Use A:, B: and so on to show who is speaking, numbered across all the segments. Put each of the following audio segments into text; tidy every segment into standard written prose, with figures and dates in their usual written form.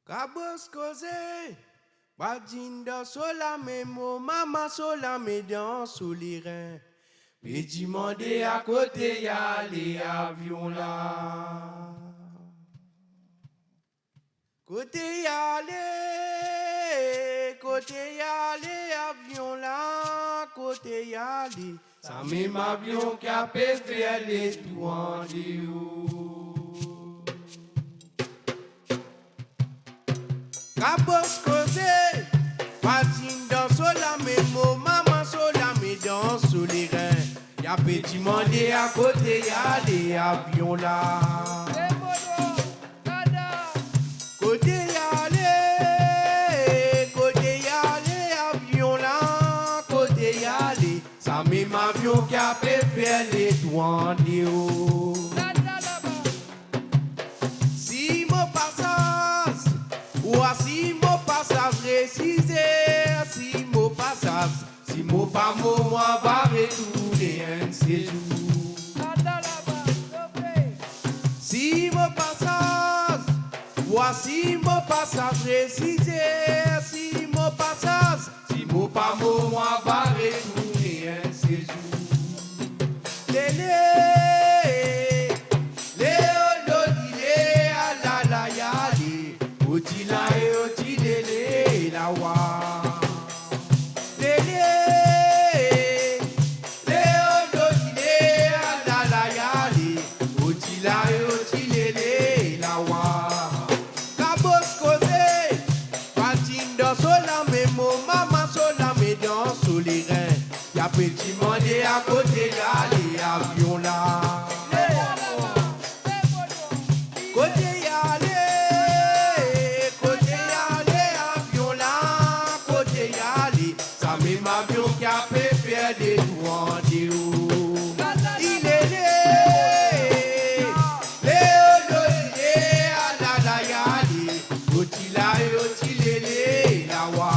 A: Cabos cause, Badinda sola memo, maman sola me dans sous les reins. Petit monde à côté, y'a les avions là. Côté y'a les avions là, côté y'a les. Ça même avion qui a fait les douans de haut. Cabos cause, Badinda sola memo, maman sola me dans sous les reins. Y'a petit monde à côté, y'a les avions là. Côté y'a les avions là, côté y'a les. Ça même avion qui a fait faire les douans de haut. Si mon passage, ou si mon passage précisé, si mon passage, si mon pas moi va retourner un séjour. Si mon passage, voici mon passage précisé, si mon passage, si mon pas moi va retourner un séjour. Lélé, Léo, Lodilé, Alala, Yali, Otila et Otilélé, la wa. Lélé, Léo, Lodilé, Alala, Yali, Otila et Otilélé, la wa. Cabos cause, Patinda sola memo, maman sola me dans sous les reins. Y'a petit monde à côté, y'a les avions là. Côté y'a les avions là, côté y'a les. Ça même avion qui a fait faire des douans de haut. Il est Léo, Alala, Yali, Otila et Otilélé, la wa.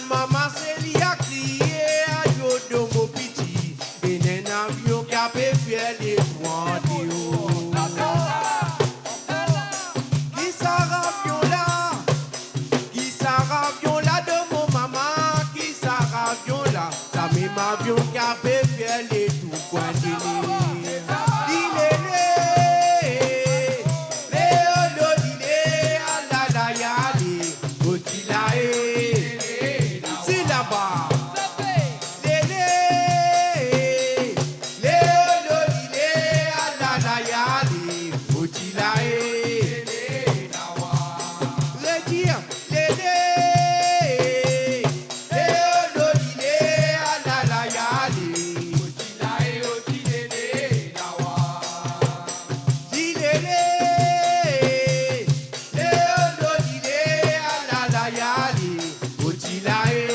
A: Maman c'est li a crié à Yodo mon petit. Et un avion qui a fait faire les douans de haut. Qui s'arravion là? Qui s'arravion là de mon maman? Qui s'arravion là? Ça même avion qui a fait faire les tout coins de l'île. Il est né. Léo, Lodilé, Alala, Yali, Otila et là-bas. Lélé, Léo, Lodilé, Alala, Yali, Otila et la wa. Redire, Lélé, Léo, Lodilé, Alala, Yali, Otila et Otilélé, la wa. Dis Lélé, Léo, Lodilé, Alala, Yali, Otila et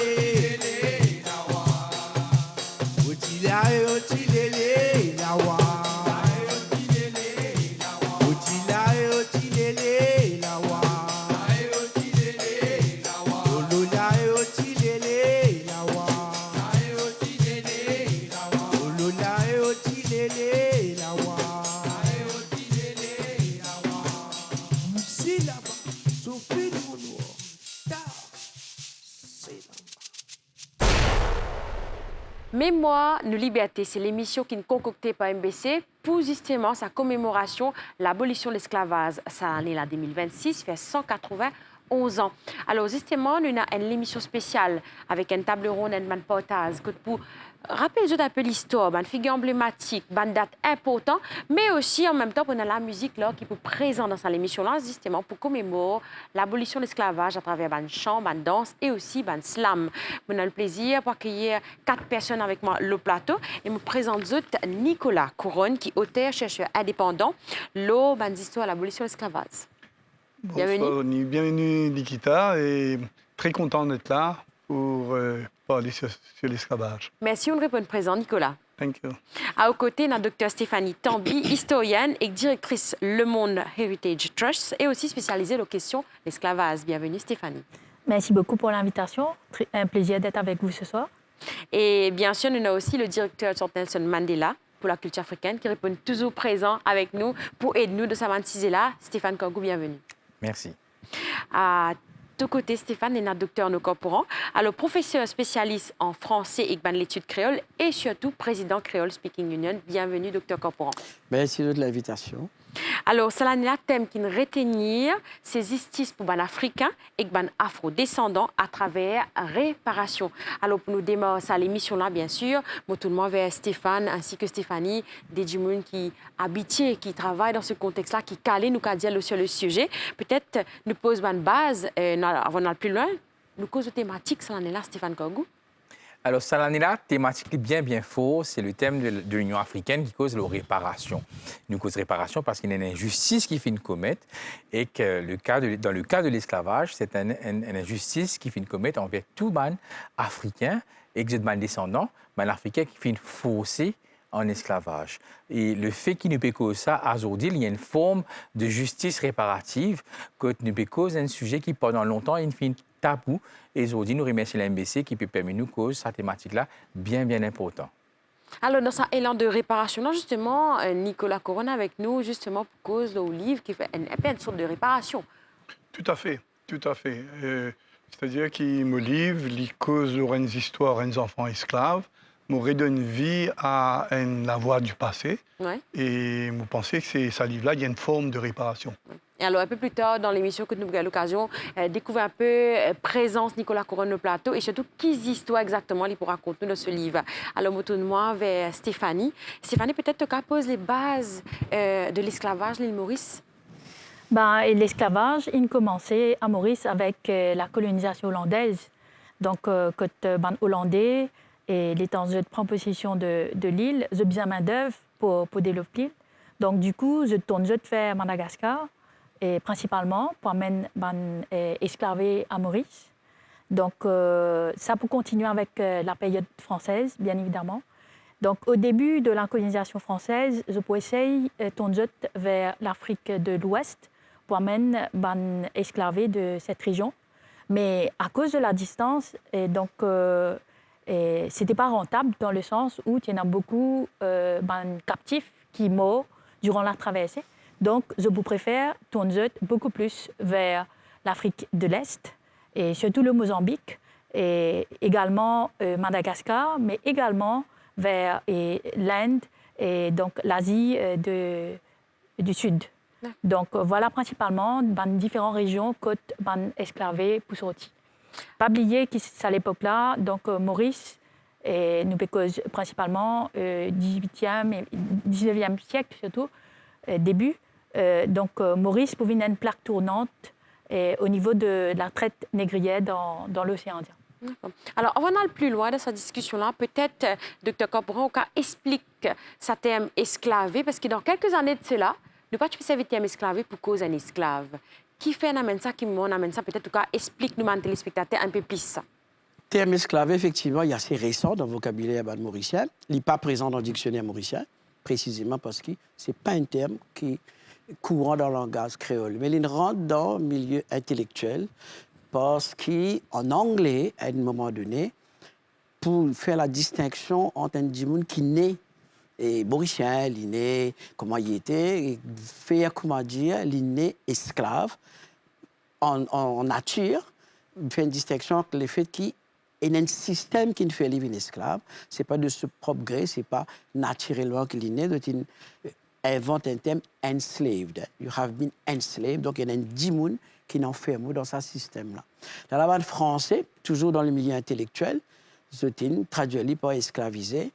A: Otila et Otilélé, la wa. Otila et Otilélé, la wa. Olola et Otilélé, la wa. Olola et Otilélé, la wa. Si là-bas, Sophie de Mounoir, c'est là-bas.
B: Mémoire, nos libertés, c'est l'émission qui est concoctée par MBC pour justement sa commémoration, l'abolition de l'esclavage. Ça, l'année 2026, fait 191 ans. Alors, justement, nous avons une émission spéciale avec une table ronde et un portage pour rappeler un peu l'histoire, une figure emblématique, une date importante, mais aussi en même temps pour la musique là, qui est présente dans cette émission-là, justement pour commémorer l'abolition de l'esclavage à travers une chant, une danse et aussi un slam. On a le plaisir d'accueillir 4 personnes avec moi le plateau et me présente Nicolas Couronne, qui est auteur, chercheur indépendant, l'eau, une histoire à l'abolition de l'esclavage.
C: Bienvenue. Bienvenue Nikita et très content d'être là pour parler sur l'esclavage.
B: Merci, on répond présent, Nicolas.
C: Thank you.
B: À vos côtés, notre docteur Stéphanie Tambi, historienne et directrice Le Monde Heritage Trust et aussi spécialisée dans la question de l'esclavage. Bienvenue Stéphanie.
D: Merci beaucoup pour l'invitation. Un plaisir d'être avec vous ce soir.
B: Et bien sûr, nous avons aussi le directeur de Nelson Mandela pour la culture africaine qui répond toujours présent avec nous pour aider nous de s'avancer là. Stéphane Kogou, bienvenue.
E: Merci.
B: À de côté, Stéphane est notre docteur en corporant, alors professeur spécialiste en français et l'étude créole et surtout président Créole Speaking Union. Bienvenue, docteur Corporant.
F: Merci de l'invitation.
B: Alors, c'est un thème qui nous retenir ces justices pour les Africains et les Afro-descendants à travers réparation. Alors, pour nous démarrer à l'émission-là, bien sûr, moi, tout le monde vers Stéphane ainsi que Stéphanie, des gens qui habitent, qui travaillent dans ce contexte-là, qui calent, nous dire sur le sujet. Peut-être nous posons une base, avant d'aller plus loin, nous cause de thématique, ça en est là, Stéphane Kogou.
E: Alors, cette année-là, thématique bien fort, c'est le thème de l'Union africaine qui cause la réparation. Nous cause réparation parce qu'il y a une injustice qui finit commettre et que dans le cas de l'esclavage, c'est une injustice qui finit commettre envers tout ban africain et que ban descendant, ban africain qui finit forcé en esclavage. Et le fait qu'il nous peut cause ça, aujourd'hui, il y a une forme de justice réparative que nous peut cause un sujet qui, pendant longtemps, il finit tabou. Et aujourd'hui, nous remercions l'MBC qui peut permettre nous cause cette thématique-là bien important.
B: Alors, dans cet élan de réparation, là, justement, Nicolas Corona avec nous, justement, pour cause le livre qui fait une sorte de réparation.
C: Tout à fait, tout à fait. C'est-à-dire qu'il me livre, il cause leurs histoires, les enfants esclaves, me redonne vie à la voix du passé. Ouais. Et je pense que ce livre-là, il y a une forme de réparation.
B: Et alors, un peu plus tard, dans l'émission que nous avons l'occasion de découvrir un peu présence Nicolas Couronne au plateau et surtout, quelles histoires exactement il pourra raconter dans ce livre. Alors, je tourne moi vers Stéphanie. Stéphanie, peut-être tu poses les bases de l'esclavage, l'île Maurice.
D: L'esclavage, il commençait à Maurice avec la colonisation hollandaise. Donc, quand les Hollandais et les temps de prendre possession de l'île, ils ont besoin de main-d'œuvre pour développer l'île. Donc, du coup, ils ont fait Madagascar. Et principalement pour amener les esclavés à Maurice. Donc, ça peut continuer avec la période française, bien évidemment. Donc, au début de la colonisation française, je peux essayer de tourner vers l'Afrique de l'Ouest pour amener les esclavés de cette région. Mais à cause de la distance, ce n'était pas rentable dans le sens où il y en a beaucoup de captifs qui meurent durant la traversée. Donc, je vous préfère tourner beaucoup plus vers l'Afrique de l'Est et surtout le Mozambique et également Madagascar, mais également vers l'Inde et donc l'Asie du Sud. Donc, voilà principalement dans différentes régions côtes esclavés pour sortir. Pas oublier qu'à l'époque-là, donc Maurice, et nous cause principalement 18e et 19e siècle surtout, début. Donc, Maurice pouvait être une plaque tournante au niveau de la traite négrière dans l'océan Indien.
B: Alors, avant d'aller plus loin dans cette discussion-là, peut-être, Dr. Corporan, explique ce terme esclavé, parce que dans quelques années de cela, nous pas utiliser le terme esclavé pour cause un esclave. Qui fait amène ça, qui amène ça, peut-être, explique-nous, les téléspectateurs, un peu plus ça.
F: Le terme esclavé, effectivement, il est assez récent dans le vocabulaire mauricien. Il n'est pas présent dans le dictionnaire mauricien, précisément parce que ce n'est pas un terme qui courant dans le langage créole, mais il rentre dans le milieu intellectuel parce qu'en anglais, à un moment donné, pour faire la distinction entre un dimoun qui naît et mauricien, il naît, comment il était, et faire, comment dire, il naît esclave en nature, faire une distinction entre le fait qu'il y a un système qui ne fait vivre un esclave, ce n'est pas de ce propre gré, ce n'est pas naturellement qu'il est né, invente un terme enslaved. You have been enslaved. Donc, il y a un dimoun qui est enfermé dans ce système-là. Dans la bande français, toujours dans le milieu intellectuel, c'est traduit par esclavisé.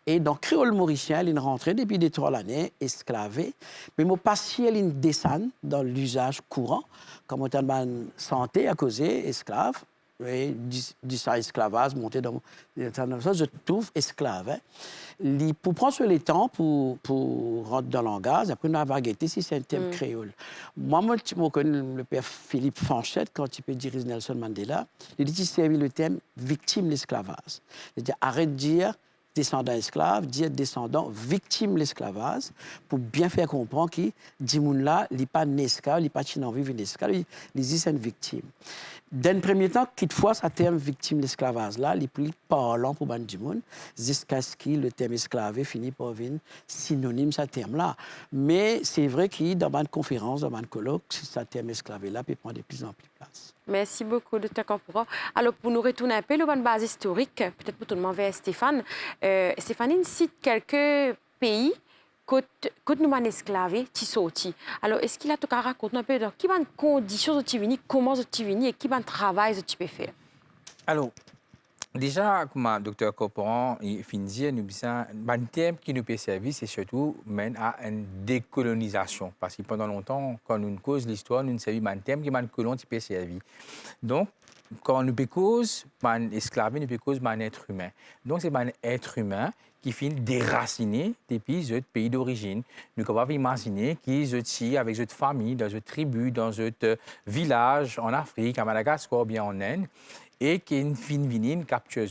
F: Et dans le créole mauricien, il est rentré depuis des 3 années, esclavé. Mais mon patient, il descend dans l'usage courant, comme on a une santé à causer esclave. Oui, dit ça esclavage, monter dans ça, je trouve esclave. Pour prendre sur le temps pour rentrer dans le langage, après, on a vagueté si c'est un thème créole. Moi, je connais le père Philippe Fanchette, quand il peut diriger Nelson Mandela, il dit qu'il servait le thème victime de l'esclavage. C'est-à-dire, arrête de dire descendant esclave, dire descendant victime de l'esclavage, pour bien faire comprendre que Dimoun là, il n'est pas un esclave, il n'est pas un vivre un esclave, il dit c'est une victime. Dans le premier temps, toutefois, ce terme victime d'esclavage là, il est plus parlant pour ban du monde, jusqu'à ce que le terme esclavé finit par devenir synonyme ce terme-là. Mais c'est vrai que dans une conférence, dans un colloque, ce terme esclavé là peut prendre de plus en plus de place.
B: Merci beaucoup, Dr. Campoura. Alors, pour nous retourner un peu le base historique, peut-être pour tout le monde vers Stéphane. Stéphane cite quelques pays quand nous sommes esclavés, qui sortis. Alors, est-ce qu'il a tout à raconter un peu de quelles conditions tu viens, comment tu viens et quel travail tu peux faire?
E: Alors, déjà, comme le docteur Corporan finit, nous disons un thème qui nous peut servir, c'est surtout mène à une décolonisation. Parce que pendant longtemps, quand nous cause l'histoire, nous servons un thème qui est colon qui peut servir. Donc, quand nous cause un esclave, nous cause un être humain. Donc, c'est un être humain qui finit déraciné depuis ce pays d'origine. Nous pouvons imaginer qu'ils sont avec cette famille, dans une tribu, dans un village en Afrique, à Madagascar ou bien en Inde, et qui finit capture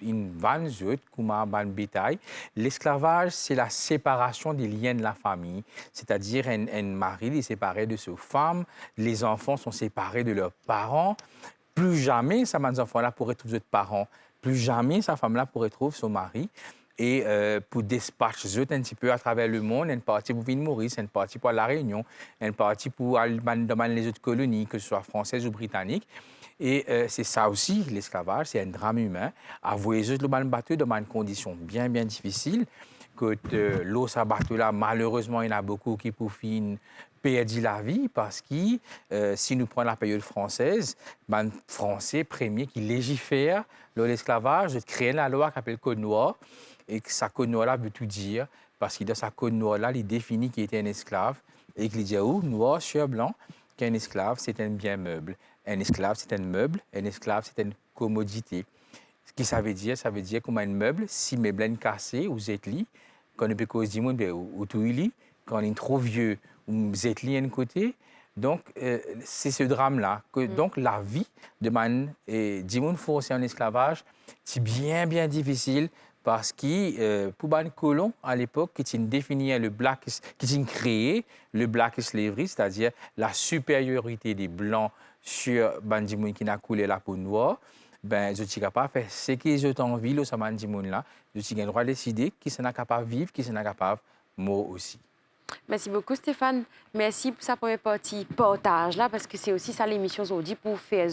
E: une vanne comme un bétail. L'esclavage, c'est la séparation des liens de la famille, c'est-à-dire un mari est séparé de sa femme, les enfants sont séparés de leurs parents. Plus jamais ces enfants-là pourraient trouver leurs parents, plus jamais sa femme-là pourrait trouver son mari. Et pour dispatcher un petit peu à travers le monde, une partie pour l'île Maurice, une partie pour la Réunion, une partie pour dans les autres colonies, que ce soit françaises ou britanniques. Et c'est ça aussi, l'esclavage, c'est un drame humain. À voyager dans le bateau dans une condition bien difficile, que l'eau sa bateau là, malheureusement, il y en a beaucoup qui pour fin perdent la vie parce que si nous prenons la période française, les Français premiers qui légifèrent l'esclavage, créent la loi qui s'appelle Code noir. Et que sa code noire-là veut tout dire, parce que dans sa code noire-là, il définit qu'il était un esclave, et qu'il dit, noir sur blanc, qu'un esclave, c'est un bien meuble. Un esclave, c'est un meuble, un esclave, c'est une commodité. Ce que ça veut dire comme un meuble, si mes blends cassés, ou zetli, quand on peut cause du monde, ou tout il lit, quand on est trop vieux, ou zetli à un côté. Donc, c'est ce drame-là. Donc, la vie de man et du monde forcé en esclavage, c'est bien difficile. Parce que pour les colons, à l'époque, qui définit qui créé le black slavery, c'est-à-dire la supériorité des Blancs sur les gens qui ont coulé la peau noire, ben, je suis capable de faire ce qu'ils ont envie, ces gens-là. Je suis le droit de décider qui sont capables de vivre, qui sont capables de mourir aussi.
B: Merci beaucoup, Stéphane. Merci pour sa première partie partage là, parce que c'est aussi ça l'émission aujourd'hui pour faire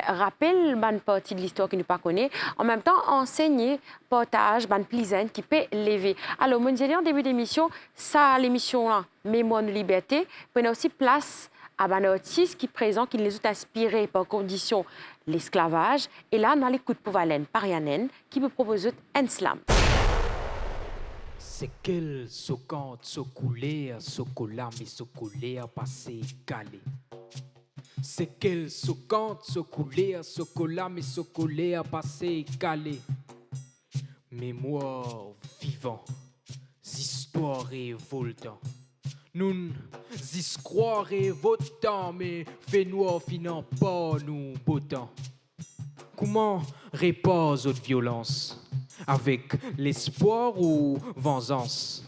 B: rappel une partie de l'histoire que nous ne connaissons pas. En même temps, enseigner, partage, une plaisante qui peut lever. Alors, je disais en début d'émission, ça l'émission là, Mémoire de liberté, prenait aussi place à un artiste qui présente, qui les a inspirés par condition l'esclavage. Et là, on a l'écoute pour Valène Parianen qui vous propose un slam.
G: C'est quel socante, socoulé, socola, mais socolé a passé calé. C'est quel socante, socoulé, socola, mais socolé a passé calé. Mémoire vivant, histoire révoltant. Nous histoires révoltant, mais fais-nous finant pas nous beau temps. Comment répare votre violence? Avec l'espoir ou vengeance?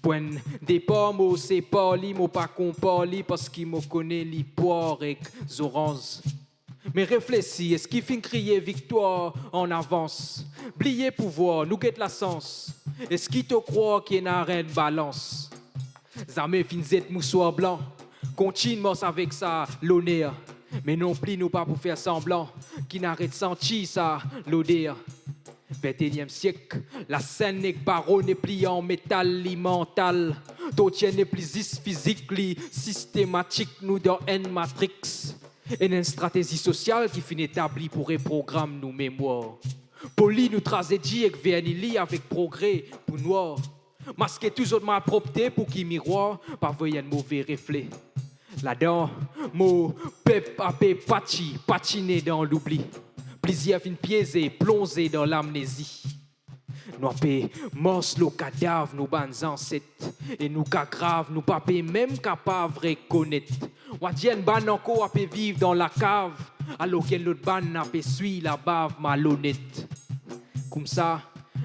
G: Point des pommes, c'est pas li, mo pas qu'on parle parce qu'il me connaît li poire et oranges. Mais réfléchis, est-ce qu'il fin crier victoire en avance? Blier pouvoir, nous guette la sens. Est-ce qu'il te croit qu'il y a une balance? Zame fin zet moussoir blanc, continue mos avec ça l'honneur. Mais non plus nous pas pour faire semblant, qui n'arrête sentir ça l'odeur. 21e siècle, la scène n'est pas n'est plus en métal, mental. D'autres n'est plus physique, systématique, nous dans une matrix. Et une stratégie sociale qui finit établie pour reprogrammer nos mémoires. Poli nous tragédie et vernili avec progrès pour noir. Masquer toujours ma propreté pour qui miroir, pas voyant un mauvais reflet. Là-dedans, mot pep apé pachi, patiné dans l'oubli. Plaisir fin piésé, plongé dans l'amnésie. Nous avons morce le cadavre, nos bandes ancêtres. Et nous cas grave, nous pas même capables de reconnaître. Wadien ban encore à vivre dans la cave, alors que l'autre ban n'a pas suivi la bave malhonnête. Comme ça,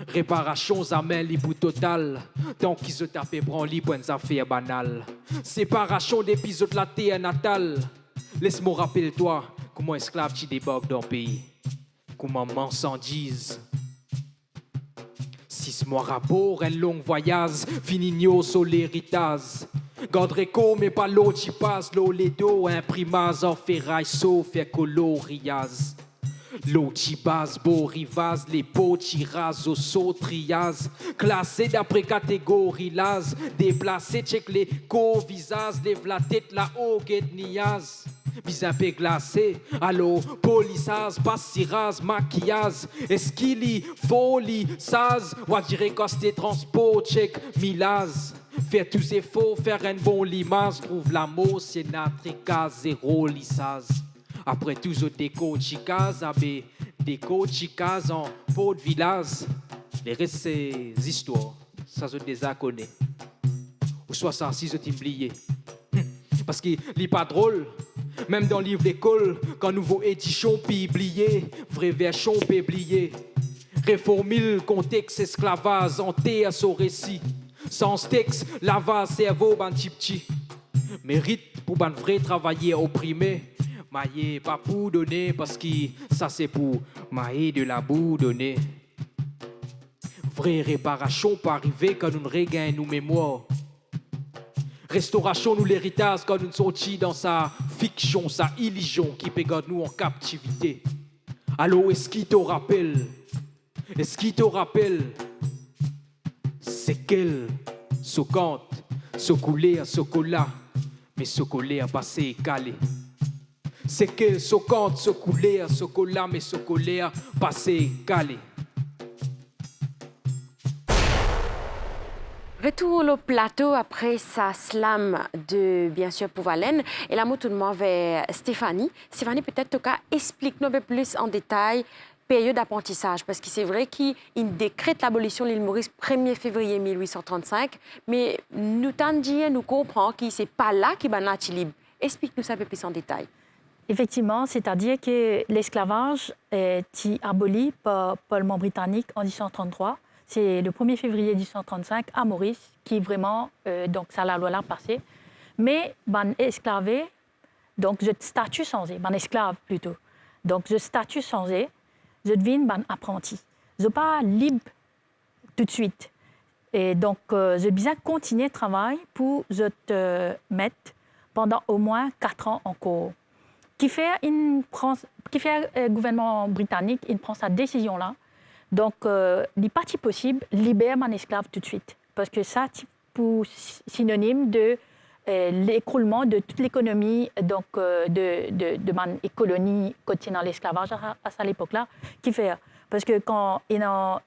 G: réparation amène li pour total, tant qu'ils se tapent branli pour une affaire banale. Séparation d'épisodes la terre natale. Laisse-moi rappeler toi, comment esclave qui débarque dans le pays, comment mansandise. 6 mois rapport, un long voyage, finigno sur l'héritage. Gandreco, mais pas l'eau qui passe, l'eau les dos, imprimage en ferraille, sauf et coloriage. L'eau qui base, beau rivage, les pots qui rasent au saut triage. Classé d'après catégorie lase, déplacé, check les co-visages, lève la tête là-haut, guette niaz. Bizapé glacé, allo, polissage, passirage, maquillage, esquili, folie, saz, ou à dire costé transport, check, milaz. Faire tous ces faux, faire un bon limage, trouve l'amour, c'est natrica, zéro lissage. Après tous aux déco chicas, abbé, déco chicas en peau de village. Les restes, c'est histoires, ça se désaconne. Ou soit ça, si je t'oublié. Parce qu'il n'est pas drôle. Même dans le livre d'école, quand nouveau édition publié, vrai version publié. Réformule, contexte, esclavage, hanté à son récit. Sans texte, lavage, cerveau, ban petit. Mérite pour ban vrai travailler opprimé. Maillé pas pour donner, parce que ça c'est pour mailler de la boue donner. Vraie réparation pour arriver quand nous regagnons nos mémoires. Restauration nous l'héritage quand nous sortis dans sa fiction, sa illusion qui pégade nous en captivité. Allô, est-ce qui te rappelle? Est-ce qui te rappelle? C'est qu'elle se cante, se couler à ce cola, mais se coller à passer et caler. C'est qu'elle se cante, se couler à ce cola, mais se coller à passer et caler.
B: Retour au plateau après sa slam de, bien sûr, Pouvalen. Et là, moi, tout le monde vers Stéphanie. Stéphanie, peut-être, explique-nous un peu plus en détail période d'apprentissage, parce que c'est vrai qu'il décrète l'abolition de l'île Maurice 1er février 1835, mais nous t'en nous comprenons que ce n'est pas là qu'il y a un libre. Explique-nous ça un peu plus en détail.
D: Effectivement, c'est-à-dire que l'esclavage est aboli par le Parlement britannique en 1833. C'est le 1er février 1835 à Maurice qui vraiment, donc ça la loi l'a passé. Mais ban esclavé, donc je statut changé, ban esclave plutôt. Donc je statut changé, je deviens ban apprenti. Je pas libre tout de suite. Et donc je bien continuer le travail pour je te mettre pendant au moins 4 ans encore. Qui fait le gouvernement britannique, il prend sa décision là. Donc, il n'est pas possible libérer mon esclave tout de suite. Parce que ça, c'est synonyme de l'écroulement de toute l'économie de mon colonie quotidienne dans l'esclavage à cette époque-là. Qui fait, parce que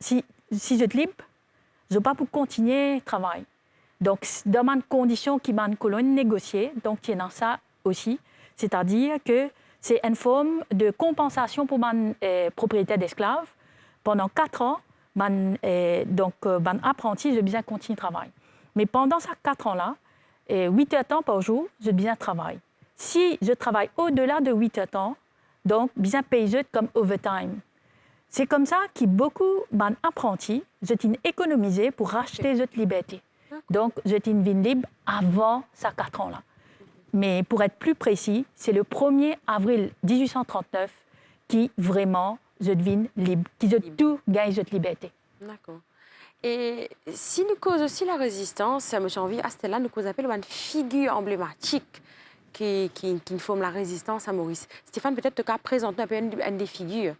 D: si je suis libre, je ne peux pas continuer le travail. Donc, dans ma condition qui m'a colonie négociée, donc il y a ça aussi. C'est-à-dire que c'est une forme de compensation pour mon propriétaire d'esclaves. Pendant 4 ans, mon apprenti, je bien continuer le travail. Mais pendant ces 4 ans-là, 8 heures de temps par jour, je bien travaille. Si je travaille au-delà de 8 heures de temps, donc bien payé comme overtime. C'est comme ça que beaucoup d'apprentis, je t'ai économisé pour racheter cette liberté. Donc, je t'ai une vie libre avant ces 4 ans-là. Mais pour être plus précis, c'est le 1er avril 1839 qui vraiment je deviens libre, qui je tout gagne cette liberté.
B: D'accord. Et si nous cause aussi la résistance, j'ai envie, à ce là nous cause appelle une figure emblématique qui forme la résistance à Maurice. Stéphane, peut-être tu as présenté un peu une des figures.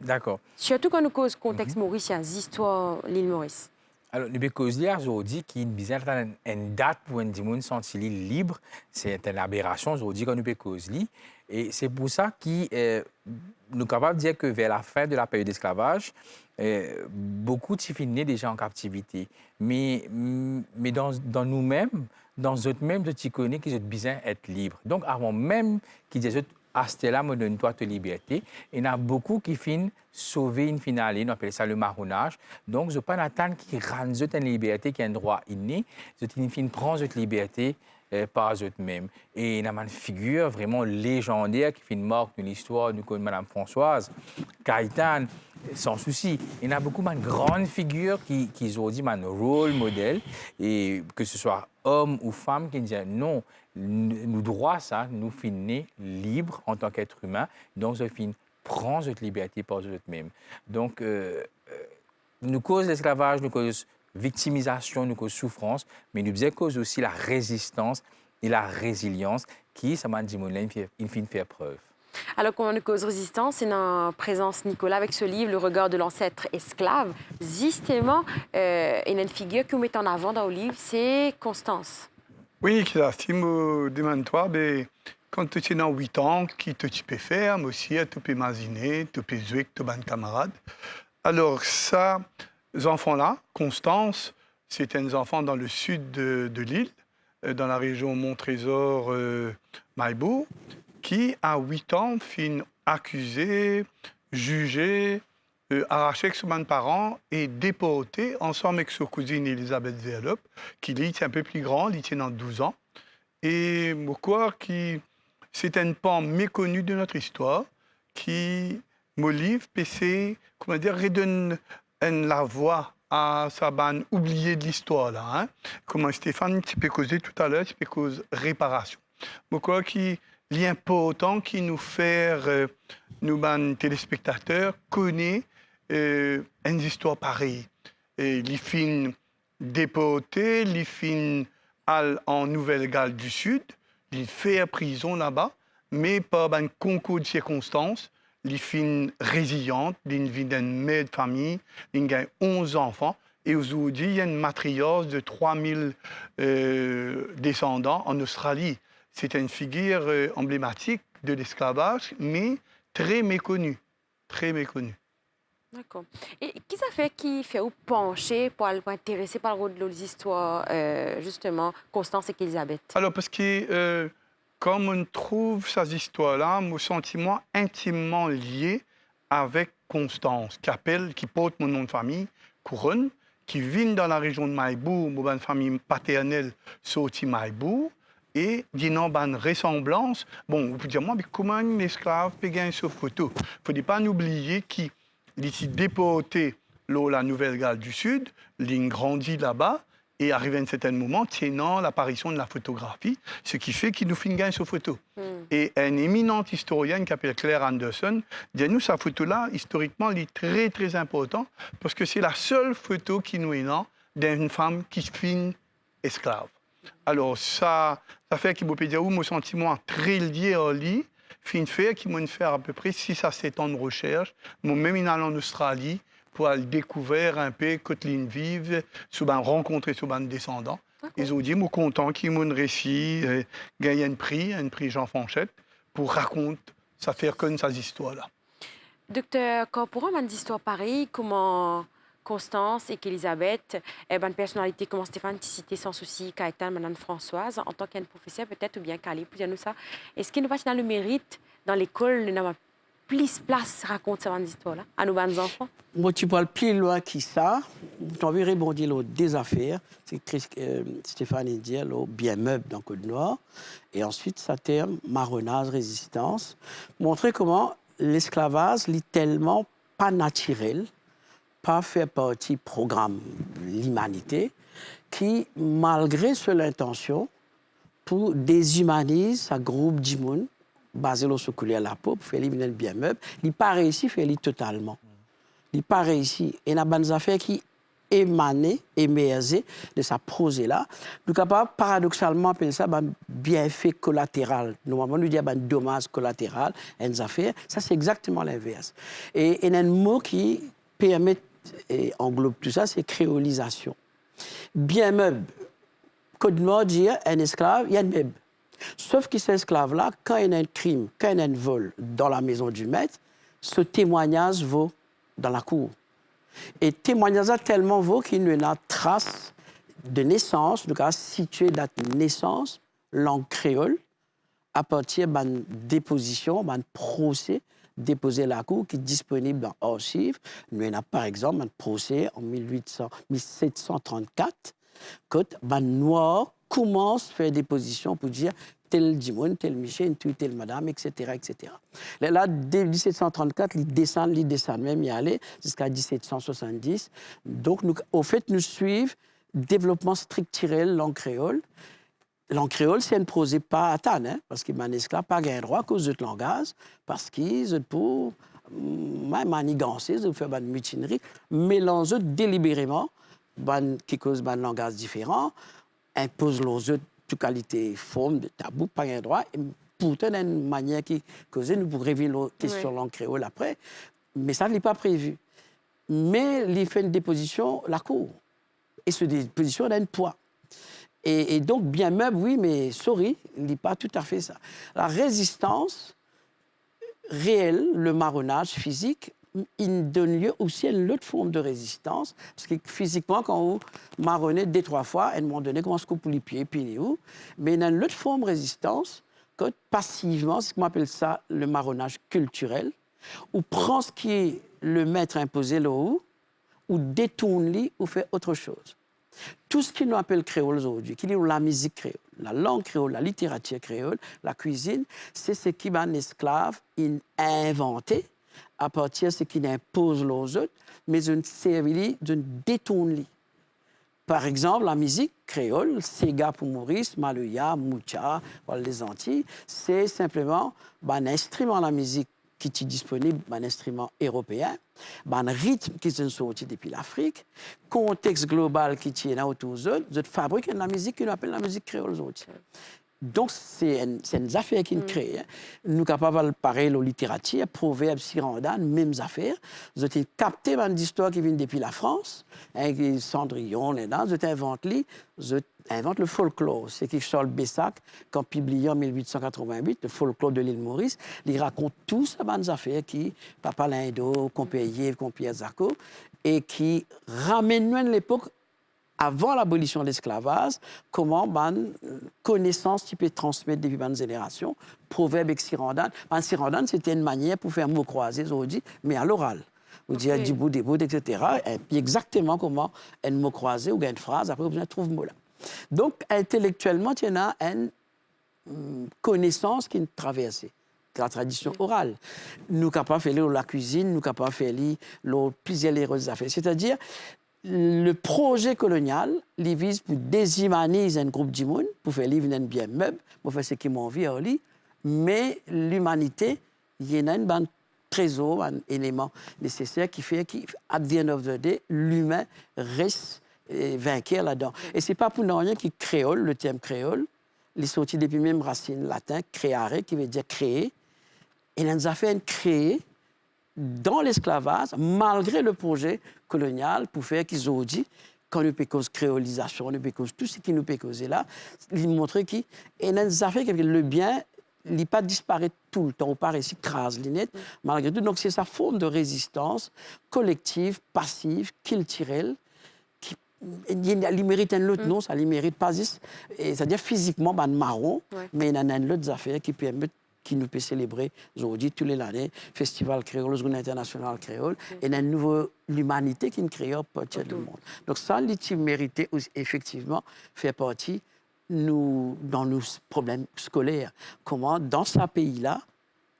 E: D'accord.
B: Surtout quand nous cause contexte mauricien, l'histoire de l'île Maurice.
E: Alors, nous avons aujourd'hui qu'il y a une date pour un dimanche senti libre. C'est une aberration aujourd'hui quand nous avons. Et c'est pour ça que nous sommes capables de dire que vers la fin de la période d'esclavage, beaucoup de filles déjà en captivité. Mais dans nous-mêmes, dans eux-mêmes, nous connaissons qu'ils ont besoin d'être libres. Donc, avant même qu'ils disent Astella me donne toi ta liberté. Il y en a beaucoup qui finissent sauver une finale, on appelle ça le marronnage. Donc, je ne peux pas attendre qu'ils rendent une liberté qui est un droit inné. Je finis prendre cette liberté par eux-mêmes. Et il y a une figure vraiment légendaire qui fait une marque de l'histoire, nous connaissons Mme Françoise, Caïtan, sans souci. Il y a beaucoup de grandes figures qui ont dit un rôle modèle, et que ce soit hommes ou femmes qui disent non, nous droits ça, nous finissons libres en tant qu'être humain, donc je finis prendre cette liberté par eux-mêmes. Donc, nous cause l'esclavage, nous cause victimisation, nous cause souffrance, mais nous cause aussi la résistance et la résilience qui, ça m'a dit, il finit faire preuve.
B: Alors, comment nous cause résistance, c'est dans présence Nicolas avec ce livre, Le regard de l'ancêtre esclave. Justement, il y a une figure que vous mettez en avant dans le livre, c'est Constance.
C: Oui, si je demande-toi, quand tu as 8 ans, qui tu peux faire, mais aussi tu peux imaginer, tu peux jouer avec tes camarades. Alors, ça, ces enfants-là, Constance, c'est un enfant dans le sud de l'île, dans la région Mont-Trésor, Maïbourg, qui, à 8 ans, finit accusé, jugé, arraché avec ses parents et déporté ensemble avec sa cousine Elisabeth Verlop, qui est un peu plus grand, il tient 12 ans. Et je crois que c'est un pan méconnu de notre histoire qui, mon livre, comment dire, redonne la voix à sa bande oubliée de l'histoire. Là, hein? Comme Stéphane, tu peux causer tout à l'heure, tu peux causer réparation. Je crois qu'il est important qui nous fait, nous, téléspectateurs, connaître une histoire pareille. Les films déportés, les films en Nouvelle-Galles du Sud, ils fait prison là-bas, mais par un concours de circonstances, les filles résilientes, ils vivent d'une mère de famille, ils ont 11 enfants, et aujourd'hui, il y a une matriarche de 3000 descendants en Australie. C'est une figure emblématique de l'esclavage, mais très méconnue. Très méconnue.
B: D'accord. Et qu'est-ce que ça fait qui fait vous pencher pour être intéressé par le rôle de l'histoire, justement, Constance et Elisabeth? Alors,
C: parce que comme on trouve ces histoires-là, mon sentiment intimement lié avec Constance, qui porte mon nom de famille, Couronne, qui vit dans la région de Maïbourg, mon famille paternelle sortie Maïbourg, et il y a une ressemblance. Bon, vous pouvez dire, moi, mais comment un esclave peut gagner cette photo? Il ne faut pas oublier qu'il est déporté à la Nouvelle-Galles du Sud, il grandit là-bas, et arrivé à un certain moment, tenant l'apparition de la photographie, ce qui fait qu'il nous fait gagner cette photo. Et une éminente historienne qui s'appelle Claire Anderson dit nous, cette photo-là, historiquement, elle est très, très importante parce que c'est la seule photo qui nous est là d'une femme qui finit esclave. Alors, ça fait qu'il peut dire, mon sentiment très lié à lui, fin fait qui m'a fait à peu près 6 à 7 ans de recherche, même en Australie, pour aller découvrir un peu Coteline vive, rencontrer ses descendants. Ils ont dit, moi, content qu'ils m'ont réussi, gagner un prix Jean Fanchette, pour raconter, ça faire connaître ces histoires-là.
B: Docteur, quand pour une histoire pareille, comment Constance et Elisabeth, une personnalité comme Stéphane cité sans souci, Caïtan, Madame Françoise, en tant qu'un professeur peut-être ou bien calé, puis nous ça, est-ce qu'il nous passe dans le mérite dans l'école, nous n'avons plus place raconte cette histoire-là à nos bons enfants?
F: Moi, tu parles plus loin que ça. Tu as vu rebondir aux des affaires. C'est Stéphane dit, bien meuble dans Côte-Noire. Et ensuite, ça terme marronnage, résistance. Montrer comment l'esclavage est tellement pas naturel, pas fait partie du programme de l'humanité, qui, malgré seule intention, pour déshumaniser un groupe de monde, basé sur la peau, pour faire éliminer le bien meuble, il n'a pas réussi à faire totalement. Il n'a pas réussi. Et il y a des affaires qui émanaient, émergeaient de sa prose-là. Nous sommes capables, paradoxalement, appeler ça un bienfait collatéral. Normalement, nous disons un dommage collatéral, une affaire. Ça, c'est exactement l'inverse. Et il y a un mot qui permet et englobe tout ça, c'est créolisation. Bien meuble. Côte-Nord dit un esclave, il y a un meuble. Sauf que cet esclave-là, quand il y a un crime, quand il y a un vol dans la maison du maître, ce témoignage vaut dans la cour. Et témoignage tellement vaut qu'il y a une trace de naissance, en tout cas située date de naissance, langue créole, à partir d'une déposition, d'un procès déposé à la cour qui est disponible dans l'archive. Nous avons par exemple un procès en 1734, quand un noir commence à faire des positions pour dire tel Dimon, tel Michel, tel madame, etc., etc. Là, dès 1734, ils descendent même y aller jusqu'à 1770. Donc, au fait, nous suivons le développement structurel de langue créole. Langue créole, c'est une prosée pas à tan, hein, parce que les esclaves n'ont pas droit à cause de langage, parce qu'ils ont pour manigancer, ils ont fait une mutinerie, mélanger délibérément, qui cause un langage différent, impose aux autres toute qualité, forme, de tabou, pas un droit, et pourtant, une manière qui cause, nous pourrons révéler la question de langue créole après, mais ça n'est pas prévu. Mais il fait une déposition, la cour, et cette déposition a un poids. Et donc, bien même, oui, mais sorry, il n'est pas tout à fait ça. La résistance réelle, le marronnage physique, il donne lieu aussi à une autre forme de résistance. Parce que physiquement, quand vous marronnez 2-3 fois, à un moment donné, comment se coupe les pieds, puis où. Mais il y a une autre forme de résistance, que passivement, c'est ce qu'on appelle ça le marronnage culturel, où prend ce qui est le maître imposé là haut, ou détourne-le, ou fait autre chose. Tout ce qui nous appelle créole aujourd'hui, qui est la musique créole, la langue créole, la littérature créole, la cuisine, c'est ce qui un esclave inventé à partir de ce qu'il impose aux autres, mais une série de détourne. Par exemple, la musique créole, Sega pour Maurice, Maloya, Moucha, les Antilles, c'est simplement un instrument de la musique qui est disponible, un instrument européen, un rythme qui est sorti depuis l'Afrique, contexte global qui tient autour d'eux, de fabrique la musique qu'on appelle la musique créole. Donc, c'est une affaire qui nous crée. Nous sommes capables de parler aux littératures, proverbes, sirandan, mêmes affaires. Vous avez capté une histoire qui vient depuis la France, avec Cendrillon, les dents, vous invente le folklore. C'est quelque chose Bessac, quand publié en 1888, le folklore de l'île Maurice. Il raconte tout ça, des affaires qui, Papa Lindo, Compé Pierre Zarco, et qui ramène à l'époque avant l'abolition de l'esclavage, comment connaissance tu peux transmettre depuis une génération, proverbe et sirandan. Sirandan, c'était une manière pour faire mot croisé aujourd'hui, mais à l'oral. Vous dites du bout, des bouts, etc. Et puis exactement comment un mot croisé ou une phrase, après vous trouvez mot là. Donc, intellectuellement, il y a une connaissance qui est traversée. La tradition orale. Nous sommes capables de faire la cuisine, nous sommes capables de faire plusieurs affaires. C'est-à-dire, le projet colonial, il vise pour déshumaniser un groupe de monde, pour faire vivre un bien meuble, pour faire ce qui m'en vit à lui, mais l'humanité, il y a un trésor, un élément nécessaire qui fait qu'à the end of the day, l'humain reste vainqueur là-dedans. Et ce n'est pas pour rien que créole, le terme créole, il est sorti depuis même racine latin, créare, qui veut dire créer, et il a fait un créer dans l'esclavage, malgré le projet colonial, pour faire qu'ils ont dit, quand nous pécons créolisation, nous pécons tout ce qui nous pécose là, ils montrent qu'il y a des affaires que le bien, il n'est pas disparaît tout le temps, ou pas réussi crase l'inette, malgré tout. Donc c'est sa forme de résistance collective, passive, culturelle, qui il mérite un autre nom, ça ne mérite pas juste, c'est-à-dire physiquement, marron, mais il y a un autre affaire qui permet qui nous peut célébrer aujourd'hui, tous les années, Festival créole, Journée internationale créole, et une nouvelle humanité qui nous crée partout du monde. Donc ça, il mérite effectivement faire partie dans nos problèmes scolaires. Comment, dans ce pays-là,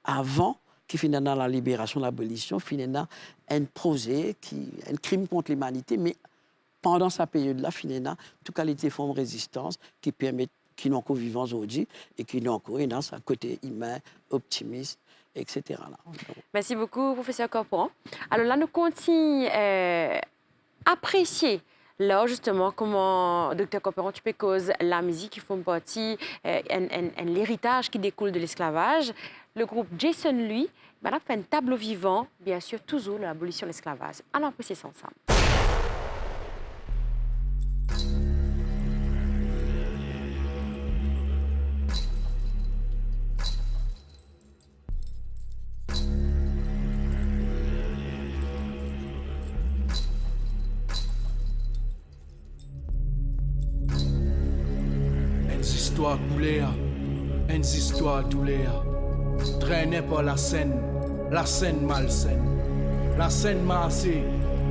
F: avant qu'il finisse dans la libération, l'abolition, finisse dans un projet, un crime contre l'humanité, mais pendant sa période-là, finisse dans toute qualité de forme de résistance qui permet qui n'ont encore vivants aujourd'hui et qui n'ont encore un côté humain, optimiste, etc.
B: Merci beaucoup, professeur Corporan. Alors là, nous continuons à apprécier là, justement, comment, docteur Corporan, tu peux causer la musique qui fait partie, l'héritage qui découle de l'esclavage. Le groupe Jason, lui, a fait un tableau vivant, bien sûr, toujours l'abolition de l'esclavage. Allons apprécier ça ensemble.
H: Une histoire douleur, traînée par la scène malsaine, la scène massée,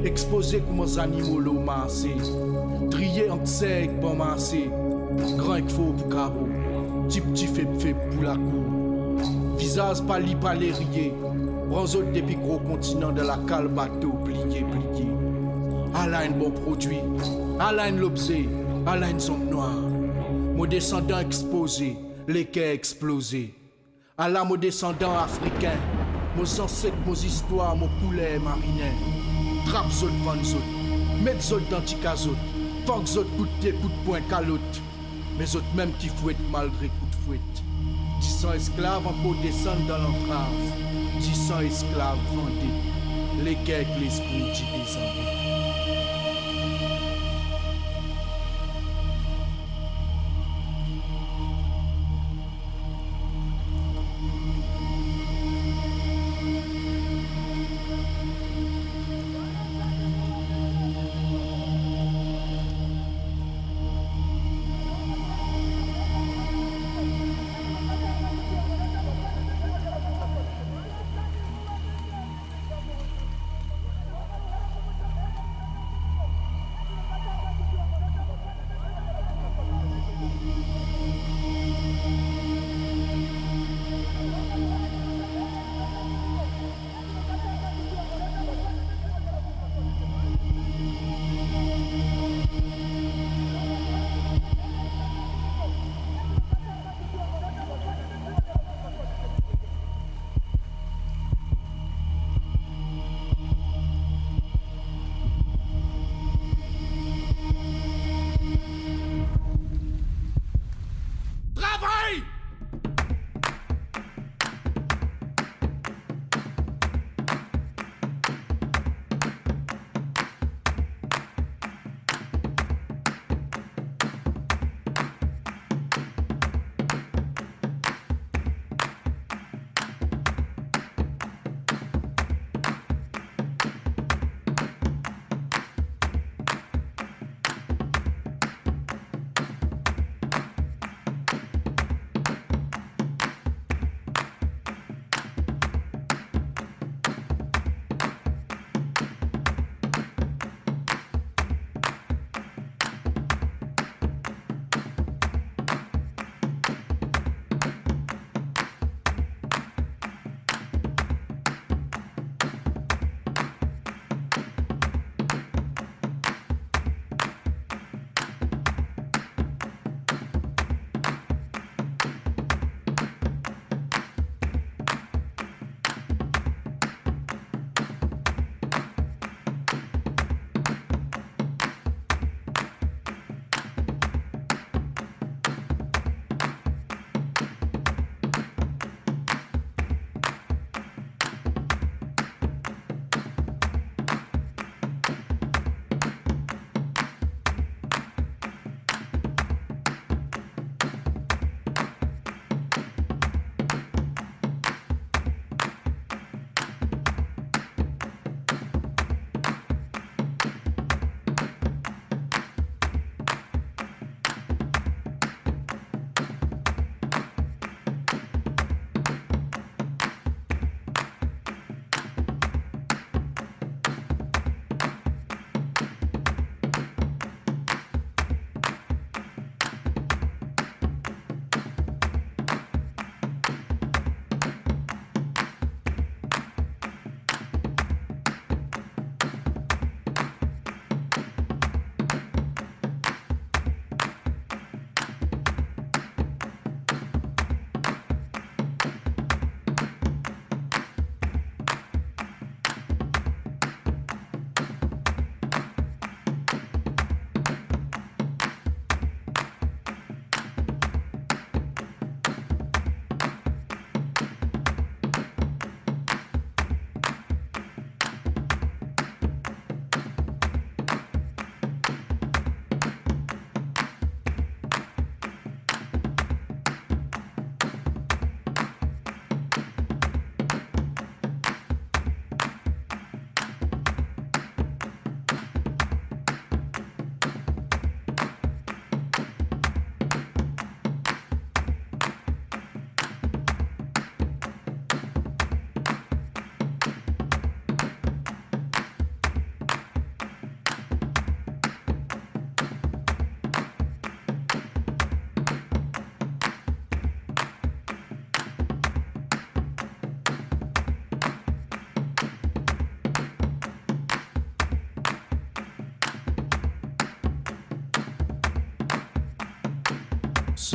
H: exposée comme aux animaux massés, triée en sec bon massé, Grand que faux pour carreau, type fait pour la cour. Visage pali palérier, bronzot depuis gros continent de la cale bateau, plié. Alain bon produit, Alain l'obsé, Alain zone noire. Mon descendant exposé, les quais explosés. Alain mon descendant africain, mon ancêtre, mon histoire, mon poulet marinais. Trappe zot, van zot, met zot dans ticazot, fok zot coup de pied, coup de poing, calotte. Mais autres même qui fouettent malgré coup de fouette. 10 esclaves en peau descendent dans l'entrave. 10 esclaves vendés. Les guerres que l'esprit divise en deux.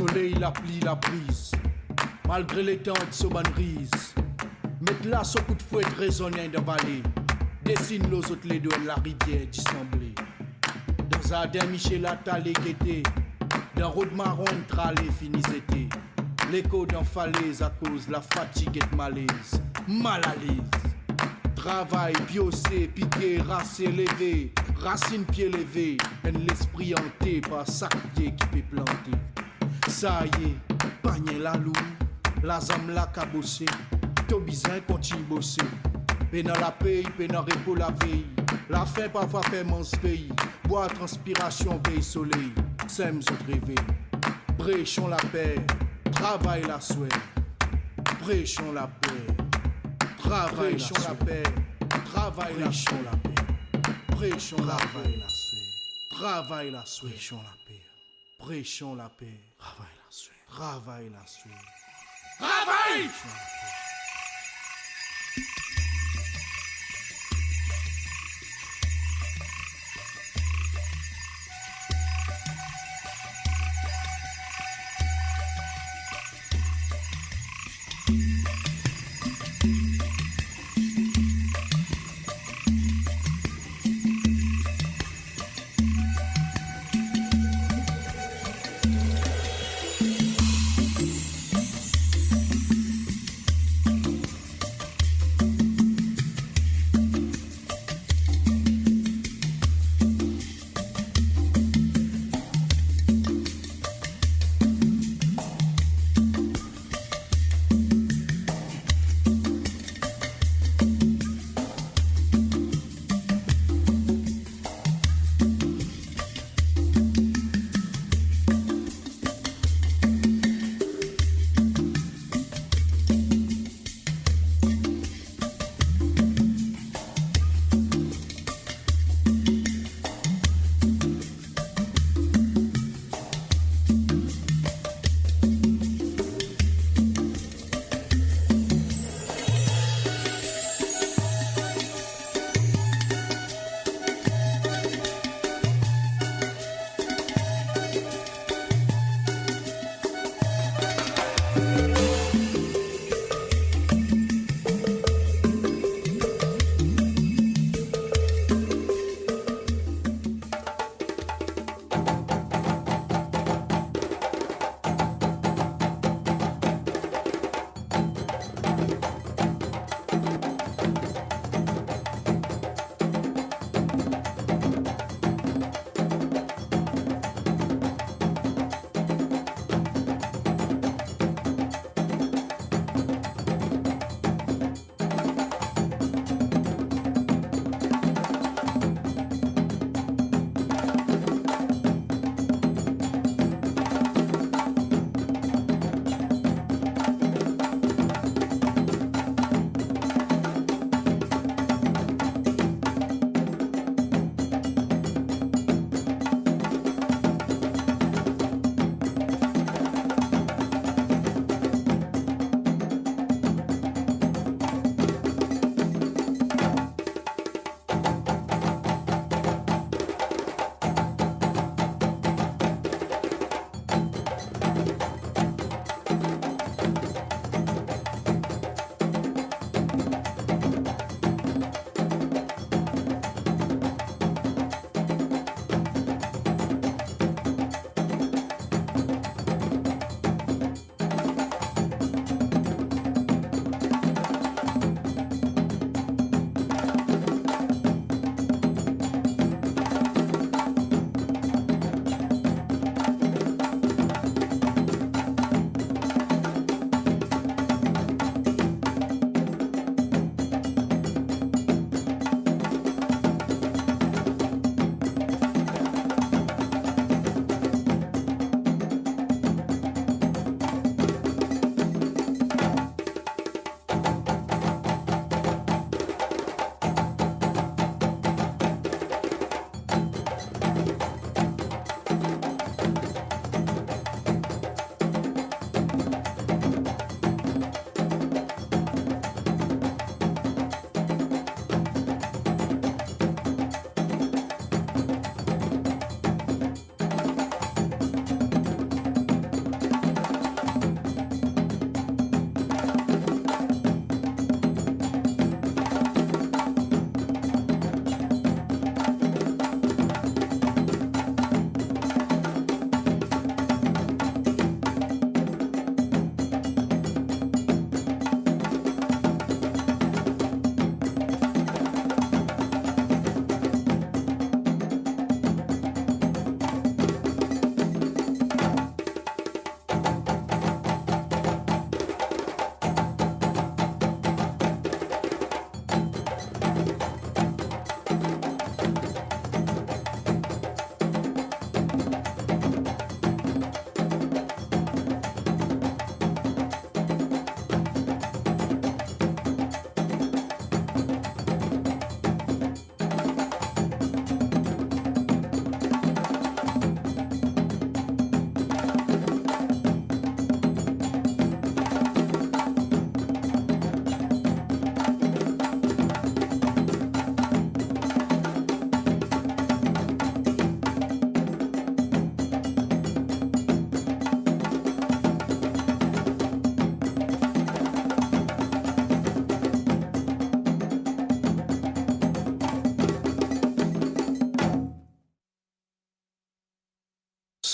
H: Soleil, la pluie, la brise. Malgré les temps de sobanrise. Mettre là son coup de fouet résonnant de vallée. Dessine nos autres les douanes, la rivière dissemblée. Dans Adin, Michel Attalé guetté. Dans route marron, tralé, fini été. L'écho d'un falaise à cause la fatigue et malaise. Mal à l'aise. Travail, piossé, piqué, racé, levé. Racine, pied levé. Un l'esprit hanté par sac pied qui peut planter. Ça y est, panier la loup. La zame la cabossé. Tobizin continue bosser. Pénal la paye, pénal repos la veille. La faim parfois fait mon pays. Bois, transpiration, veille, soleil. Sème autres réveil. Prêchons la paix. Travail la souhait. Prêchons la paix. Travail la paix. Travail la paix. Prêchons la paix. Travail la souhait. Prêchons la paix. Prêchons la paix. Travail la souhait. Travail la souhait. Travail!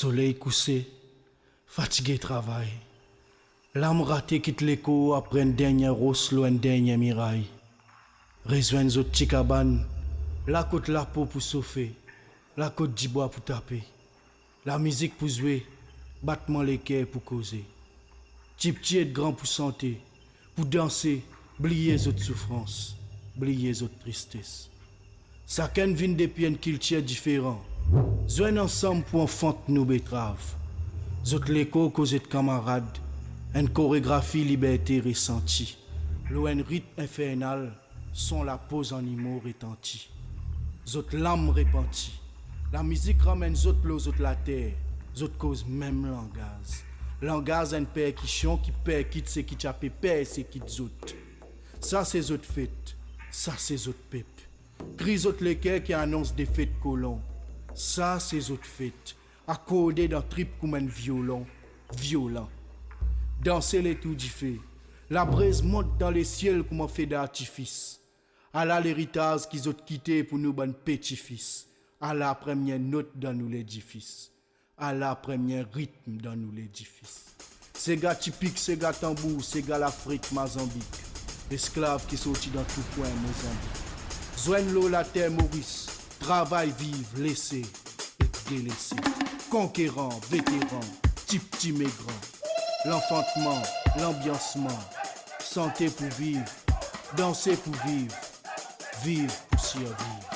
H: Soleil couché, fatigué travail. L'âme ratée quitte l'écho après une dernière rosse, loin une dernière miraille. Rejoignent autres petits cabanes, la côte la peau pour chauffer, la côte du bois pour taper, la musique pour jouer, battement les cœurs pour causer. Petit et grand pour chanter, pour danser, oublier les autres souffrances, oublier les autres tristesses. Chacun vient depuis une culture différente. Joignent ensemble pour enfanter nos betraves. Zot l'écho causé de camarades, une chorégraphie liberté ressentie. Loin rythme infernal, sont la pose animaux retentis. Zot l'âme repentie. La musique ramène zot l'eau, zot la terre. Zot cause même langage. Langage un percussion qui percute ce qui tchape père ce qui zot. Ça c'est zot fête, ça c'est zot pep. Cri zot l'équerre qui annonce des fêtes colons. Ça c'est zot fête. Accordé dans trip comme un violon, violent. Danser les tours du feu. La braise monte dans les ciels comme un feu d'artifice. À la l'héritage qu'ils ont quitté pour nous ban petit-fils. À la première note dans nous l'édifice. À la première rythme dans nous l'édifice. Ces gars typiques, ces gars tambour, ces gars l'Afrique, Mozambique. Esclaves qui sortent dans tout coin Mozambique. Joignent l'eau la terre Maurice. Travail, vive, laissé et délaissé. Conquérant, vétéran, petit mais grand. L'enfantement, l'ambiancement. Santé pour vivre, danser pour vivre, vivre pour survivre.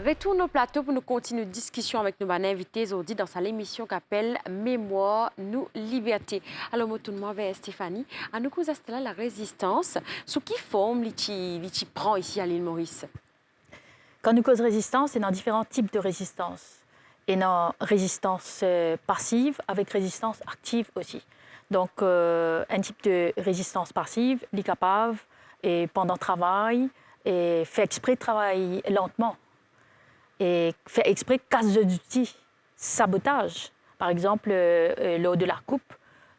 B: Retourne au plateau pour nous continuer la discussion avec nos invités aujourd'hui dans sa émission qu'appelle Mémoire, nous, liberté. Alors, je tourne vers Stéphanie. À nous causer la résistance. Sous qui forme l'ITI prend ici à l'île Maurice?
D: Quand nous cause résistance, il y a différents types de résistance. Il y a résistance passive avec résistance active aussi. Donc, un type de résistance passive, il est capable, et pendant le travail, et fait exprès de travailler lentement. Et fait exprès de casse d'outils, sabotage. Par exemple, lors de la coupe,